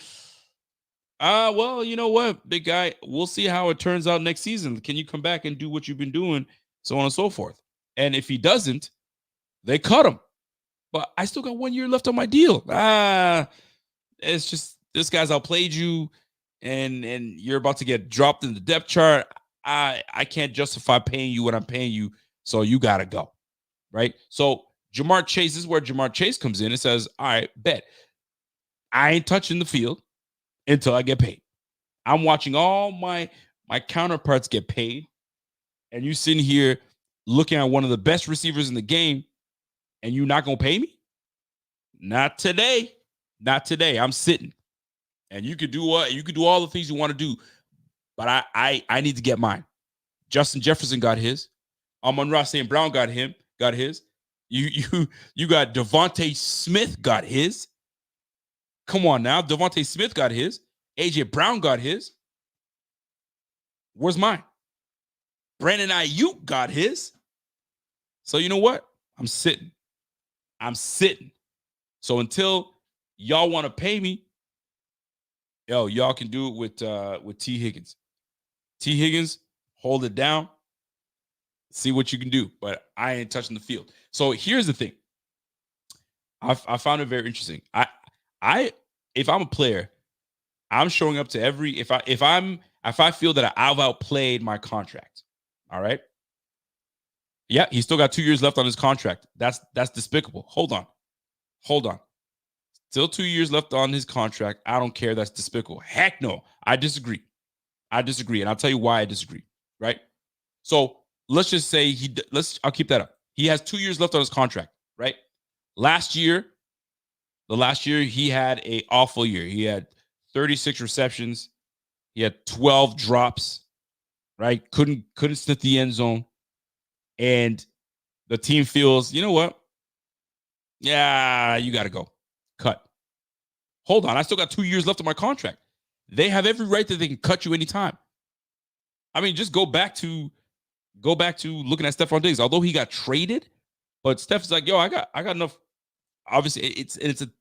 Well, you know what, big guy, we'll see how it turns out next season. Can you come back and do what you've been doing, so on and so forth. And if he doesn't, they cut him. But I still got 1 year left on my deal. It's just this guy's outplayed you, and you're about to get dropped in the depth chart. I can't justify paying you what I'm paying you, so you gotta go. Right? So Jamar Chase, this is where Jamar Chase comes in and says, all right, bet. I ain't touching the field until I get paid. I'm watching all my counterparts get paid, and you sitting here looking at one of the best receivers in the game, and you not gonna pay me? Not today. Not today. I'm sitting. And you could do what you could do all the things you want to do, but I need to get mine. Justin Jefferson got his. Amon-Ra St. Brown got his. You got Devontae Smith got his. Come on now. Devontae Smith got his. AJ Brown got his. Where's mine? Brandon Ayuk got his. So you know what? I'm sitting. So until y'all want to pay me, y'all can do it with T. Higgins. T. Higgins, hold it down. See what you can do. But I ain't touching the field. So here's the thing. I found it very interesting. If I'm a player, I'm showing up to every if I feel that I've outplayed my contract. All right. Yeah, he's still got 2 years left on his contract. That's despicable. Hold on. Still 2 years left on his contract. I don't care. That's despicable. Heck no. I disagree. And I'll tell you why I disagree. Right. So let's just say I'll keep that up. He has 2 years left on his contract. Right. The last year, he had an awful year. He had 36 receptions. He had 12 drops. Right. Couldn't sniff the end zone. And the team feels, you know what? Yeah, you got to go. Cut. Hold on. I still got 2 years left of my contract. They have every right that they can cut you anytime. I mean, just go back to looking at Stephon Diggs. Although he got traded, but Steph's like, yo, I got enough. Obviously, it's an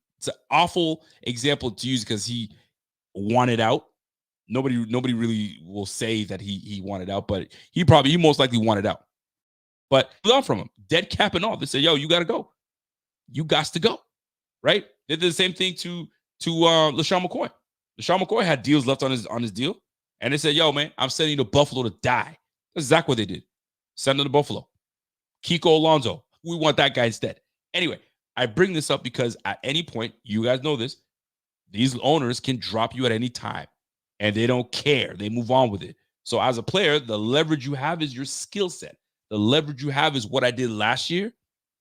awful example to use because he wanted out. Nobody really will say that he wanted out, but he most likely wanted out. But learn from him, dead cap and all. They say, yo, you got to go. You got to go. Right? They did the same thing to LaShawn McCoy. LaShawn McCoy had deals left on his deal. And they said, yo, man, I'm sending you to Buffalo to die. That's exactly what they did. Send him to Buffalo. Kiko Alonso. We want that guy instead. Anyway, I bring this up because at any point, you guys know this, these owners can drop you at any time. And they don't care. They move on with it. So as a player, the leverage you have is your skill set. The leverage you have is what I did last year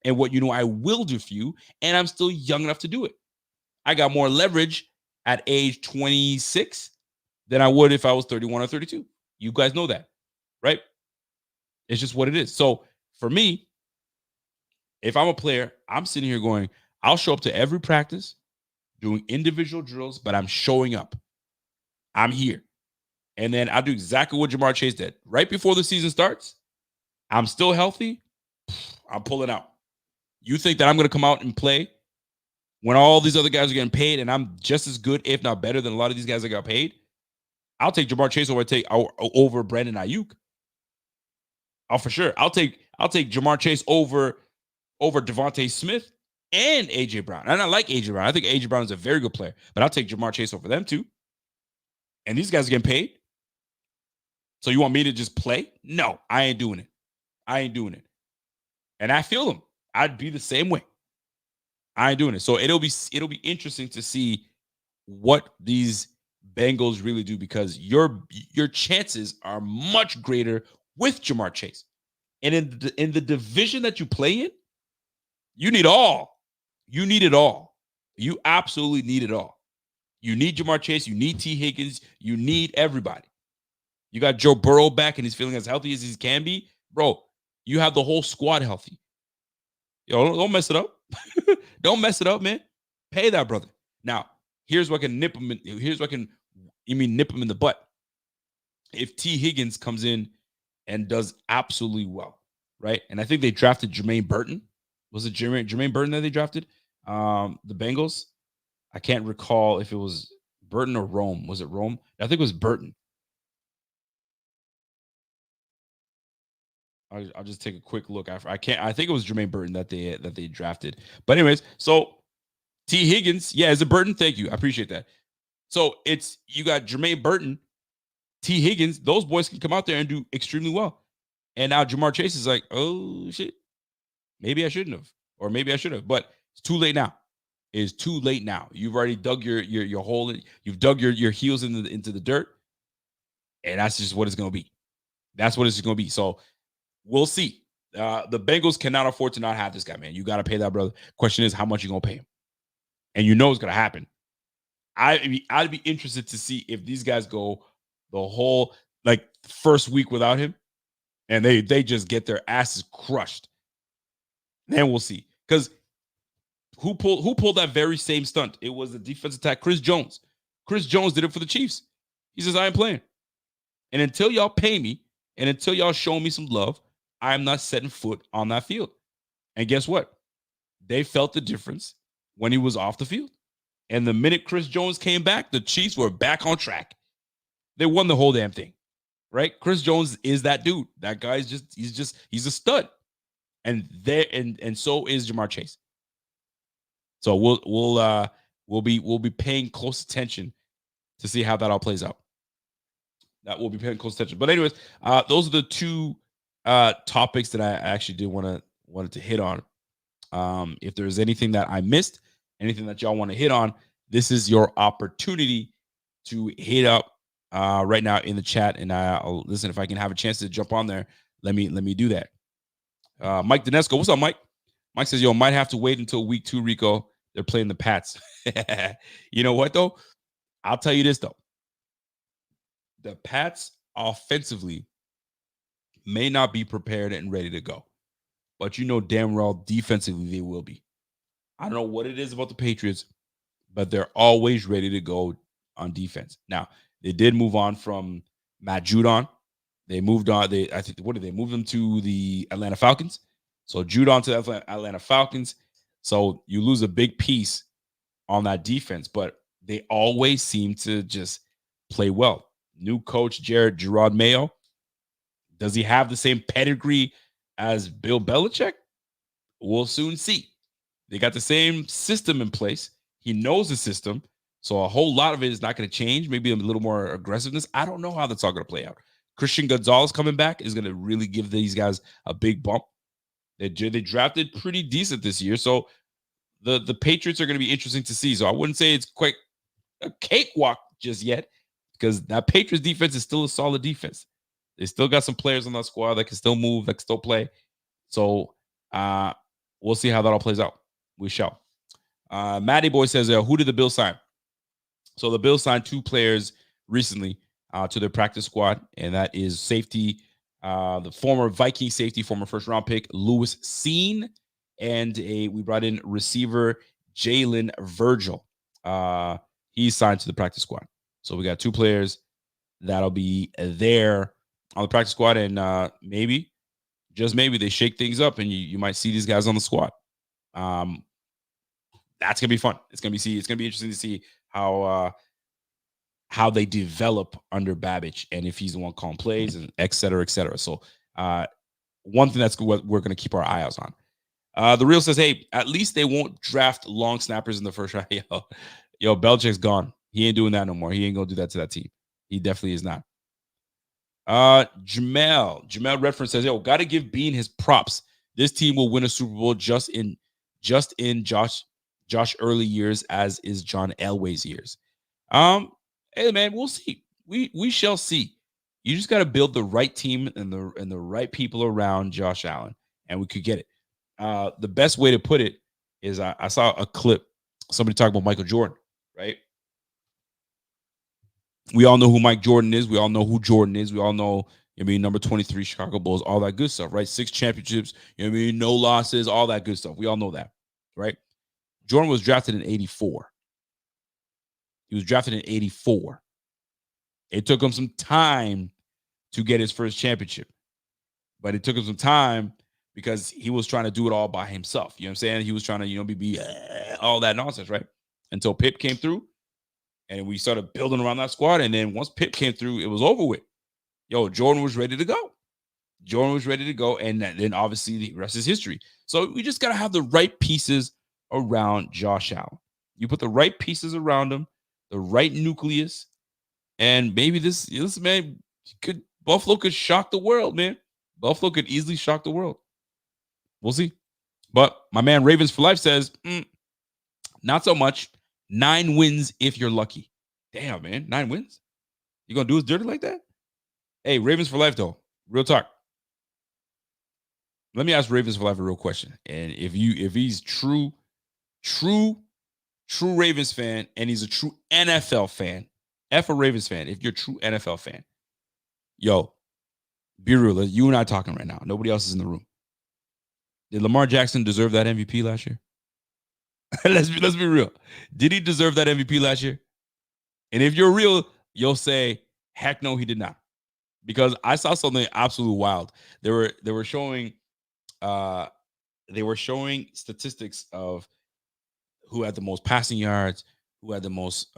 and what I will do for you. And I'm still young enough to do it. I got more leverage at age 26 than I would if I was 31 or 32. You guys know that, right? It's just what it is. So for me, if I'm a player, I'm sitting here going, I'll show up to every practice doing individual drills, but I'm showing up. I'm here. And then I'll do exactly what Jamar Chase did. Right before the season starts, I'm still healthy. I'm pulling out. You think that I'm going to come out and play when all these other guys are getting paid and I'm just as good, if not better, than a lot of these guys that got paid? I'll take Jamar Chase over Brandon Ayuk. Oh, for sure. I'll take Jamar Chase over Devontae Smith and AJ Brown. And I like AJ Brown. I think AJ Brown is a very good player, but I'll take Jamar Chase over them too. And these guys are getting paid. So you want me to just play? No, I ain't doing it. And I feel them. I'd be the same way. I ain't doing it. So it'll be interesting to see what these Bengals really do, because your chances are much greater with Jamar Chase. And in the division that you play in, you need all. You need it all. You absolutely need it all. You need Jamar Chase. You need T. Higgins. You need everybody. You got Joe Burrow back and he's feeling as healthy as he can be. Bro, you have the whole squad healthy. Yo, don't mess it up. Don't mess it up, man. Pay that brother. Now, here's what can nip him in. Nip him in the butt. If T. Higgins comes in and does absolutely well, right? And I think they drafted Jermaine Burton. Was it Jermaine Burton that they drafted? The Bengals. I can't recall if it was Burton or Rome? Was it Rome? I think it was Burton. I'll just take a quick look after. I think it was Jermaine Burton that they drafted. But anyways, so T. Higgins, yeah, is it Burton? Thank you, I appreciate that. So it's you got Jermaine Burton, T. Higgins. Those boys can come out there and do extremely well. And now Jamar Chase is like, oh shit, maybe I shouldn't have, or maybe I should have. But it's too late now. It is too late now. You've already dug your hole. You've dug your heels into the dirt, and that's just what it's gonna be. That's what it's gonna be. So we'll see. The Bengals cannot afford to not have this guy, man. You got to pay that brother. Question is, how much you gonna pay him? And you know it's gonna happen. I'd be interested to see if these guys go the whole like first week without him, and they just get their asses crushed. Then we'll see. Because who pulled that very same stunt? It was the defensive attack, Chris Jones. Chris Jones did it for the Chiefs. He says, I ain't playing. And until y'all pay me, and until y'all show me some love, I'm not setting foot on that field. And guess what? They felt the difference when he was off the field. And the minute Chris Jones came back, the Chiefs were back on track. They won the whole damn thing, right? Chris Jones is that dude. That guy's he's a stud. And so is Jamar Chase. So we'll be paying close attention to see how that all plays out. That will be paying close attention. But anyways, those are the two topics that I actually did wanted to hit on. If there's anything that I missed, anything that y'all want to hit on, this is your opportunity to hit up right now in the chat. And I'll listen, if I can have a chance to jump on there, let me do that. Mike Dinesco, what's up, Mike? Mike says, yo, might have to wait until week 2, Rico. They're playing the Pats. You know what, though? I'll tell you this, though. The Pats offensively may not be prepared and ready to go. But you know damn well defensively they will be. I don't know what it is about the Patriots, but they're always ready to go on defense. Now, they did move on from Matt Judon. They moved on. What did they move them to the Atlanta Falcons? So Judon to the Atlanta Falcons. So you lose a big piece on that defense, but they always seem to just play well. New coach Gerard Mayo. Does he have the same pedigree as Bill Belichick? We'll soon see. They got the same system in place. He knows the system. So a whole lot of it is not going to change. Maybe a little more aggressiveness. I don't know how that's all going to play out. Christian Gonzalez coming back is going to really give these guys a big bump. They drafted pretty decent this year. So the Patriots are going to be interesting to see. So I wouldn't say it's quite a cakewalk just yet, because that Patriots defense is still a solid defense. They still got some players on that squad that can still move, that can still play. So we'll see how that all plays out. We shall. Matty Boy says, who did the Bills sign? So the Bills signed 2 players recently to their practice squad, and that is safety, the former Viking safety, former first-round pick, Lewis Cine, and we brought in receiver Jalen Virgil. He's signed to the practice squad. So we got 2 players that'll be there on the practice squad, and maybe, just maybe, they shake things up, and you might see these guys on the squad. That's gonna be fun. It's gonna be interesting to see how they develop under Babbage, and if he's the one calling plays, and et cetera, et cetera. So one thing that's what we're gonna keep our eyes on. The Real says, hey, at least they won't draft long snappers in the first round. Yo, Belichick's gone. He ain't doing that no more. He ain't gonna do that to that team. He definitely is not. Jamel Redford says, yo, gotta give Bean his props. This team will win a Super Bowl just in Josh early years, as is John Elway's years. Hey man, we'll see. We shall see. You just got to build the right team and the right people around Josh Allen, and we could get it. The best way to put it is I saw a clip, somebody talking about Michael Jordan, right? We all know who Mike Jordan is. We all know who Jordan is. We all know, number 23, Chicago Bulls, all that good stuff, right? 6 championships, no losses, all that good stuff. We all know that, right? Jordan was drafted in 84. He was drafted in 84. It took him some time to get his first championship, but it took him some time because he was trying to do it all by himself. You know what I'm saying? He was trying to, be all that nonsense, right? Until Pip came through, And we started building around that squad. And then once Pip came through, it was over with. Yo, Jordan was ready to go. Jordan was ready to go. And then obviously the rest is history. So we just got to have the right pieces around Josh Allen. You put the right pieces around him, the right nucleus, and maybe this man Buffalo could shock the world, man. Buffalo could easily shock the world. We'll see. But my man Ravens for Life says, not so much. 9 wins if you're lucky. Damn, man. 9 wins? You gonna do us dirty like that? Hey, Ravens for Life, though. Real talk. Let me ask Ravens for Life a real question. And if he's true Ravens fan, and he's a true NFL fan, F a Ravens fan, if you're a true NFL fan, yo, be real. You and I talking right now. Nobody else is in the room. Did Lamar Jackson deserve that MVP last year? let's be real. Did he deserve that MVP last year? And if you're real, you'll say, heck no, he did not. Because I saw something absolutely wild. They were showing statistics of who had the most passing yards, who had the most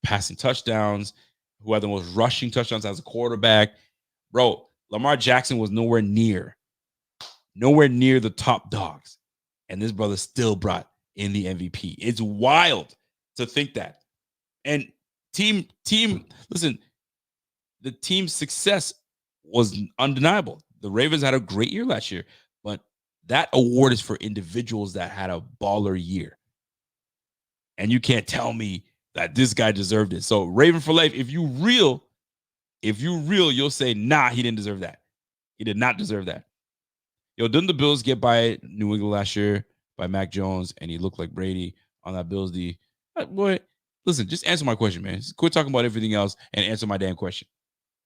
passing touchdowns, who had the most rushing touchdowns as a quarterback. Bro, Lamar Jackson was nowhere near the top dogs. And this brother still brought in the MVP. It's wild to think that. And team, listen, the team's success was undeniable. The Ravens had a great year last year, but that award is for individuals that had a baller year. And you can't tell me that this guy deserved it. So Raven for Life, if you real, you'll say, nah, he didn't deserve that. He did not deserve that. Yo, didn't the Bills get by New England last year by Mac Jones, and he looked like Brady on that Bills D? Boy, listen, just answer my question, man. Just quit talking about everything else and answer my damn question.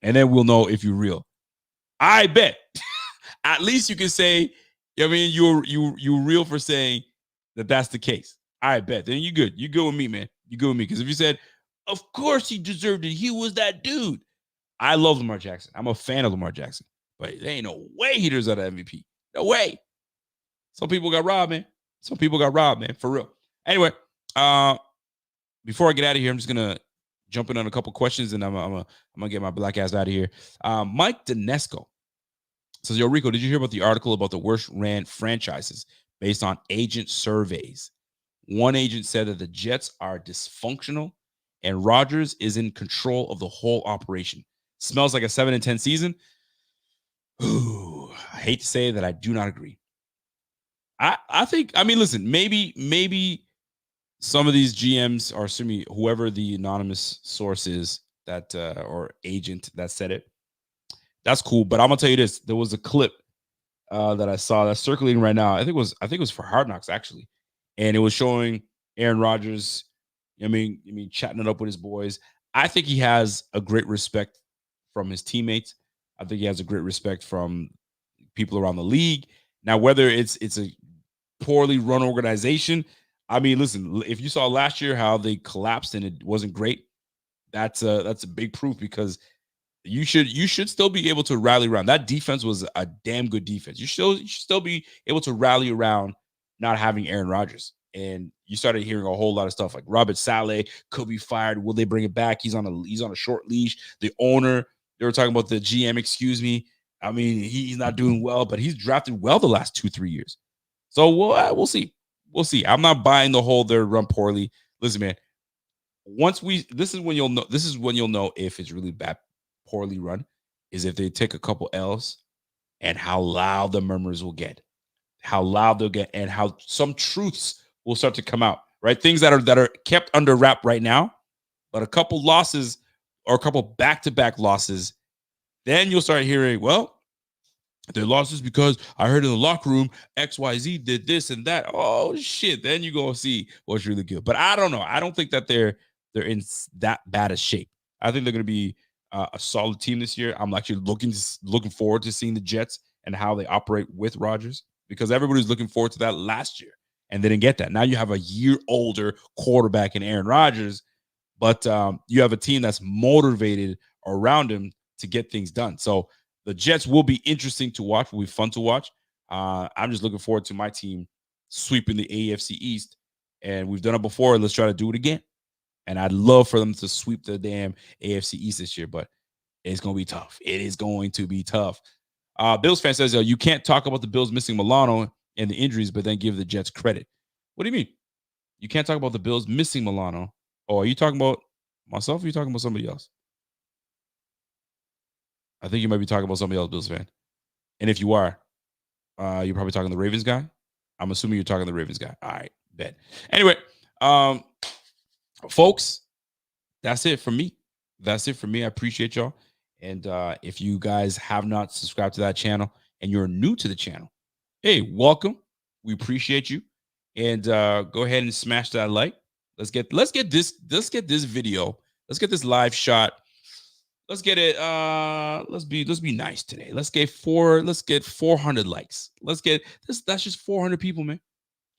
And then we'll know if you're real. I bet. At least you can say, I mean, you're real for saying that that's the case. I bet. Then you good. You good with me, man. You good with me. Because if you said, of course he deserved it, he was that dude. I love Lamar Jackson. I'm a fan of Lamar Jackson. But there ain't no way he deserves that MVP. No way. Some people got robbed, man. For real. Anyway, before I get out of here, I'm just gonna jump in on a couple questions, and I'm gonna get my black ass out of here. Mike Dinesco says, "Yo, Rico, did you hear about the article about the worst ran franchises based on agent surveys? One agent said that the Jets are dysfunctional, and Rodgers is in control of the whole operation. Smells like a 7-10 season." Ooh, I hate to say that I do not agree. I think, I mean, listen, maybe some of these GMs or whoever the anonymous source is that or agent that said it, that's cool. But I'm gonna tell you this: there was a clip that I saw that's circulating right now. I think it was for Hard Knocks actually, and it was showing Aaron Rodgers. I mean, chatting it up with his boys. I think he has a great respect from his teammates. I think he has a great respect from people around the league. Now, whether it's a poorly run organization, I mean, listen, if you saw last year how they collapsed and it wasn't great, that's a big proof, because you should still be able to rally around. That defense was a damn good defense. You should still be able to rally around not having Aaron Rodgers. And you started hearing a whole lot of stuff like Robert Saleh could be fired. Will they bring it back? He's on a short leash. The owner, they were talking about the GM, excuse me. I mean, he's not doing well, but he's drafted well the last 2-3 years. So we'll see. We'll see. I'm not buying the whole they're run poorly. Listen, man, this is when you'll know if it's really bad, poorly run, is if they take a couple L's and how loud the murmurs will get, how loud they'll get, and how some truths will start to come out, right? Things that are kept under wrap right now, but a couple losses or a couple back-to-back losses, then you'll start hearing, well, their losses because I heard in the locker room XYZ did this and that. Oh shit! Then you go see what's really good. But I don't know. I don't think that they're in that bad a shape. I think they're going to be a solid team this year. I'm actually looking forward to seeing the Jets and how they operate with Rodgers, because everybody was looking forward to that last year and they didn't get that. Now you have a year older quarterback in Aaron Rodgers, but you have a team that's motivated around him to get things done. So the Jets will be interesting to watch. Will be fun to watch. I'm just looking forward to my team sweeping the AFC East, and we've done it before. Let's try to do it again. And I'd love for them to sweep the damn AFC East this year, but it's going to be tough. It is going to be tough. Bills fan says, you can't talk about the Bills missing Milano and the injuries, but then give the Jets credit. What do you mean? You can't talk about the Bills missing Milano. Oh, are you talking about myself or are you talking about somebody else? I think you might be talking about somebody else, Bills fan. And if you are, you're probably talking the Ravens guy. I'm assuming you're talking the Ravens guy. All right, bet. Anyway, folks, that's it for me. That's it for me. I appreciate y'all. And if you guys have not subscribed to that channel and you're new to the channel, hey, welcome. We appreciate you. And go ahead and smash that like. Let's get this video. Let's get this live shot. Let's get it. Let's be nice today. Let's get 400 likes. Let's get this. That's just 400 people, man.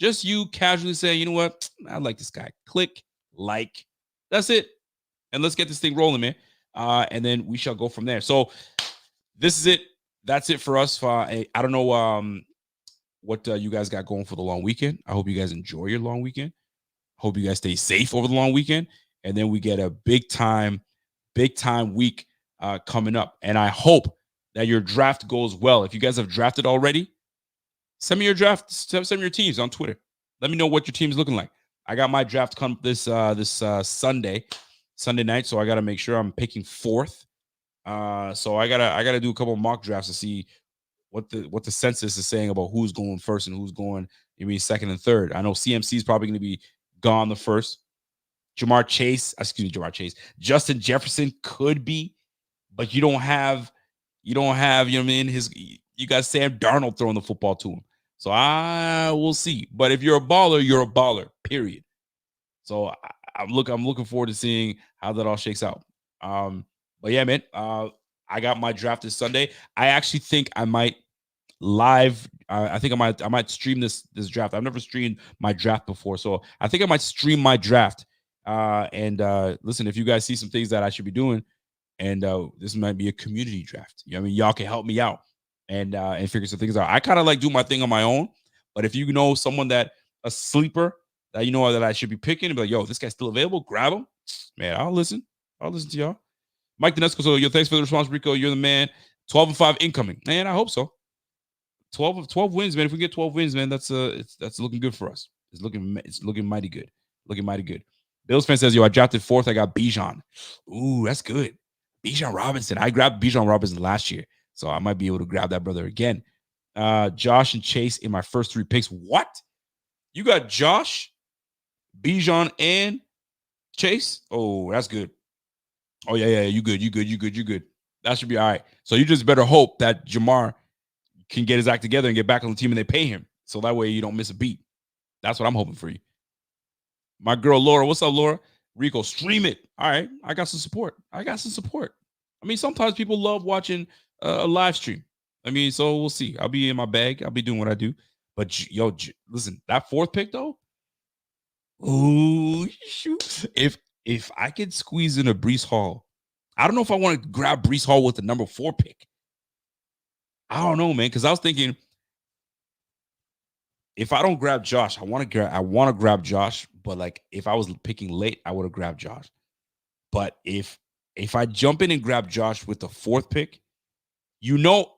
Just you casually saying, you know what? I like this guy. Click like. That's it. And let's get this thing rolling, man. And then we shall go from there. So this is it. That's it for us. I don't know what you guys got going for the long weekend. I hope you guys enjoy your long weekend. Hope you guys stay safe over the long weekend. And then we get a big time week coming up. And I hope that your draft goes well. If you guys have drafted already, send me your draft. Send me your teams on Twitter. Let me know what your team's looking like. I got my draft come this Sunday night, so I got to make sure I'm picking fourth. So I gotta do a couple of mock drafts to see what the census is saying about who's going first and who's going second and third. I know CMC is probably going to be gone the first. Jamar Chase. Justin Jefferson could be, but you don't have, you know what I mean? You got Sam Darnold throwing the football to him. So I will see. But if you're a baller, you're a baller, period. So I'm looking forward to seeing how that all shakes out. But yeah, man, I got my draft this Sunday. I actually think I might live. I think I might stream this draft. I've never streamed my draft before, so I think I might stream my draft. And listen, if you guys see some things that I should be doing, and this might be a community draft. You know what I mean? Y'all can help me out and figure some things out. I kind of like do my thing on my own, but if you know someone that a sleeper that you know that I should be picking, and be like, yo, this guy's still available, grab him. Man, I'll listen to y'all. Mike Dinesco, so yo, thanks for the response, Rico. You're the man. 12-5 incoming. Man, I hope so. 12 wins, man. If we get 12 wins, man, that's looking good for us. It's looking mighty good. Looking mighty good. Bills fan says, yo, I drafted fourth. I got Bijan. Ooh, that's good. Bijan Robinson. I grabbed Bijan Robinson last year, so I might be able to grab that brother again. Josh and Chase in my first three picks. What? You got Josh, Bijan, and Chase? Oh, that's good. Oh, yeah. You good. That should be all right. So you just better hope that Jamar can get his act together and get back on the team and they pay him. So that way you don't miss a beat. That's what I'm hoping for you. My girl, Laura. What's up, Laura? Rico, stream it. All right. I got some support. I mean, sometimes people love watching a live stream. I mean, so we'll see. I'll be in my bag. I'll be doing what I do. But, yo, listen, that fourth pick, though. Ooh, shoot. If I could squeeze in a Breece Hall, I don't know if I want to grab Breece Hall with the number 4 pick. I don't know, man, because I was thinking if I don't grab Josh, I want to grab Josh, but like if I was picking late, I would have grabbed Josh. But if I jump in and grab Josh with the 4th pick,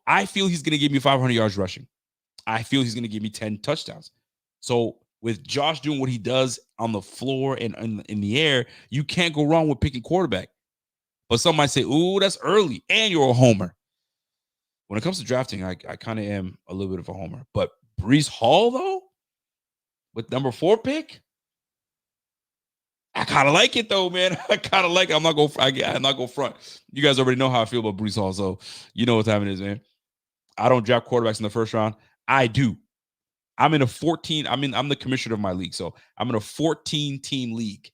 I feel he's going to give me 500 yards rushing. I feel he's going to give me 10 touchdowns. So with Josh doing what he does on the floor and in the air, you can't go wrong with picking quarterback. But some might say, ooh, that's early, and you're a homer. When it comes to drafting, I kind of am a little bit of a homer. But Breece Hall, though, with number 4 pick, I kind of like it, though, man. I kind of like it. I'm not going front. You guys already know how I feel about Breece Hall, so you know what time it is, man. I don't draft quarterbacks in the first round. I do. I'm in a 14. I'm the commissioner of my league, so I'm in a 14-team league.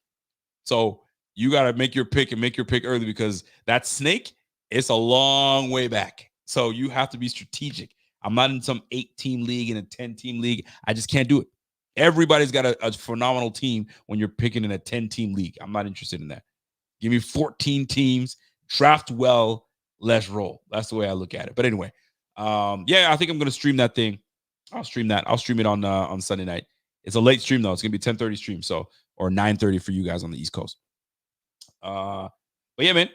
So you got to make your pick and make your pick early because that snake, it's a long way back. So you have to be strategic. I'm not in some 8-team league and a 10-team league. I just can't do it. Everybody's got a phenomenal team when you're picking in a 10-team league. I'm not interested in that. Give me 14 teams, draft well, let's roll. That's the way I look at it. But anyway, yeah, I think I'm going to stream that thing. I'll stream that. I'll stream it on Sunday night. It's a late stream, though. It's going to be 10:30 stream, or 9:30 for you guys on the East Coast. But yeah, man,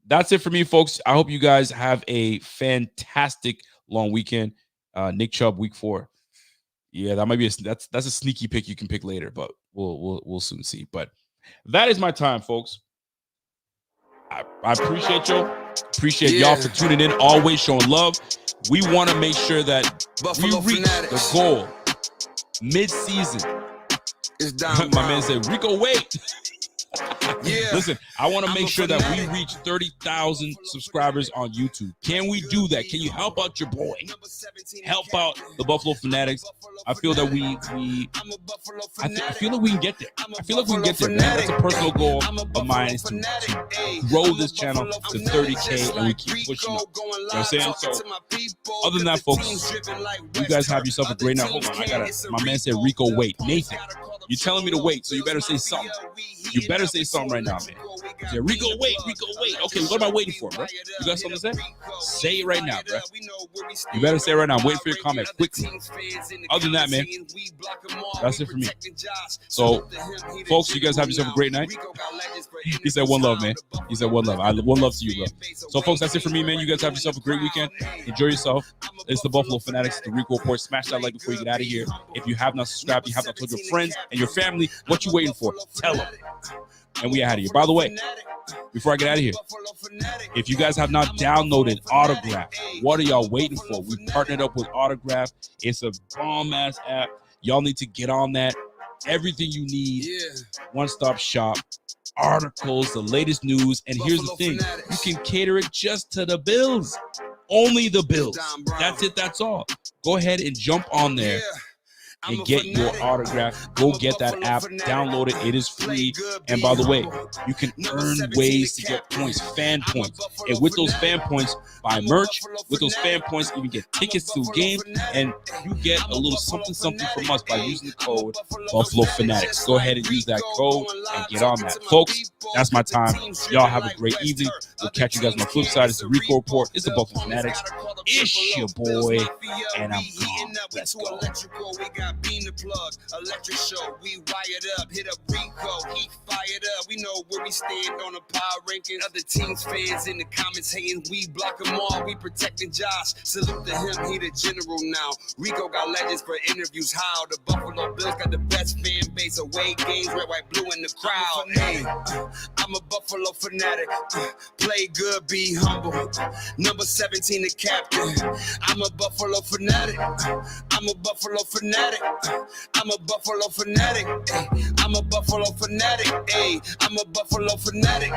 that's it for me, folks. I hope you guys have a fantastic long weekend. Nick Chubb, week 4. Yeah, that might be that's a sneaky pick you can pick later, but we'll soon see. But that is my time, folks. I appreciate y'all. Appreciate y'all for tuning in, always showing love. We want to make sure that we reach the goal mid-season. My man said, Rico, wait. Listen, I want to make sure that we reach 30,000 subscribers on YouTube. Can we do that? Can you help out your boy? Help out the Buffalo Fanatics. I feel that I feel that we can get there. I feel like we can get there, man. That's a personal goal of mine, is to grow this channel to 30K, and we keep pushing up. You know what I'm saying? So, other than that, folks, you guys have yourself a great night. Hold on, my man said, Rico, wait. Nathan, you're telling me to wait, so you better say something. You better say something right now, man. Say, Rico, wait. Okay, what am I waiting for, bro? You got something to say? Say it right now, bro. You better say it right now. I'm waiting for your comment quickly. Other than that, man, that's it for me. So, folks, you guys have yourself a great night. He said one love, man. He said one love. One love to you, bro. So, folks, that's it for me, man. You guys have yourself a great weekend. Enjoy yourself. It's the Buffalo Fanatics, the Rico Report. Smash that like before you get out of here. If you have not subscribed, you have not told your friends and your family, what you waiting for? Tell them. And we out of here. By the way, before I get out of here, if you guys have not downloaded Autograph, what are y'all waiting for? We partnered up with Autograph. It's a bomb-ass app. Y'all need to get on that. Everything you need, one-stop shop, articles, the latest news. And here's the thing. You can cater it just to the Bills. Only the Bills. That's it. That's all. Go ahead and jump on there and get your autograph. Go get that app, download it. It is free. And by the way, you can earn ways to get points, fan points. And with those fan points, buy merch. With those fan points, you can get tickets to games, and you get a little something from us by using the code Buffalo Fanatics. Go ahead and use that code and get on that. Folks, that's my time. Y'all have a great evening. We'll catch you guys on the flip side. It's the Rico Report. It's the Buffalo Fanatics. It's your boy, and I'm gone. Let's go. Bean the plug, electric show, we wired up, hit up Rico, he fired up, we know where we stand on the power rankings, other teams fans in the comments hating, we block them all, we protecting Josh, salute to him, he the general now, Rico got legends for interviews, how the Buffalo Bills got the best fan base, away games, red, white, blue in the crowd, hey, I'm a Buffalo fanatic, play good, be humble, number 17 the captain, I'm a Buffalo fanatic, I'm a Buffalo fanatic. I'm a Buffalo fanatic. Ay. I'm a Buffalo fanatic. Ay. I'm a Buffalo fanatic.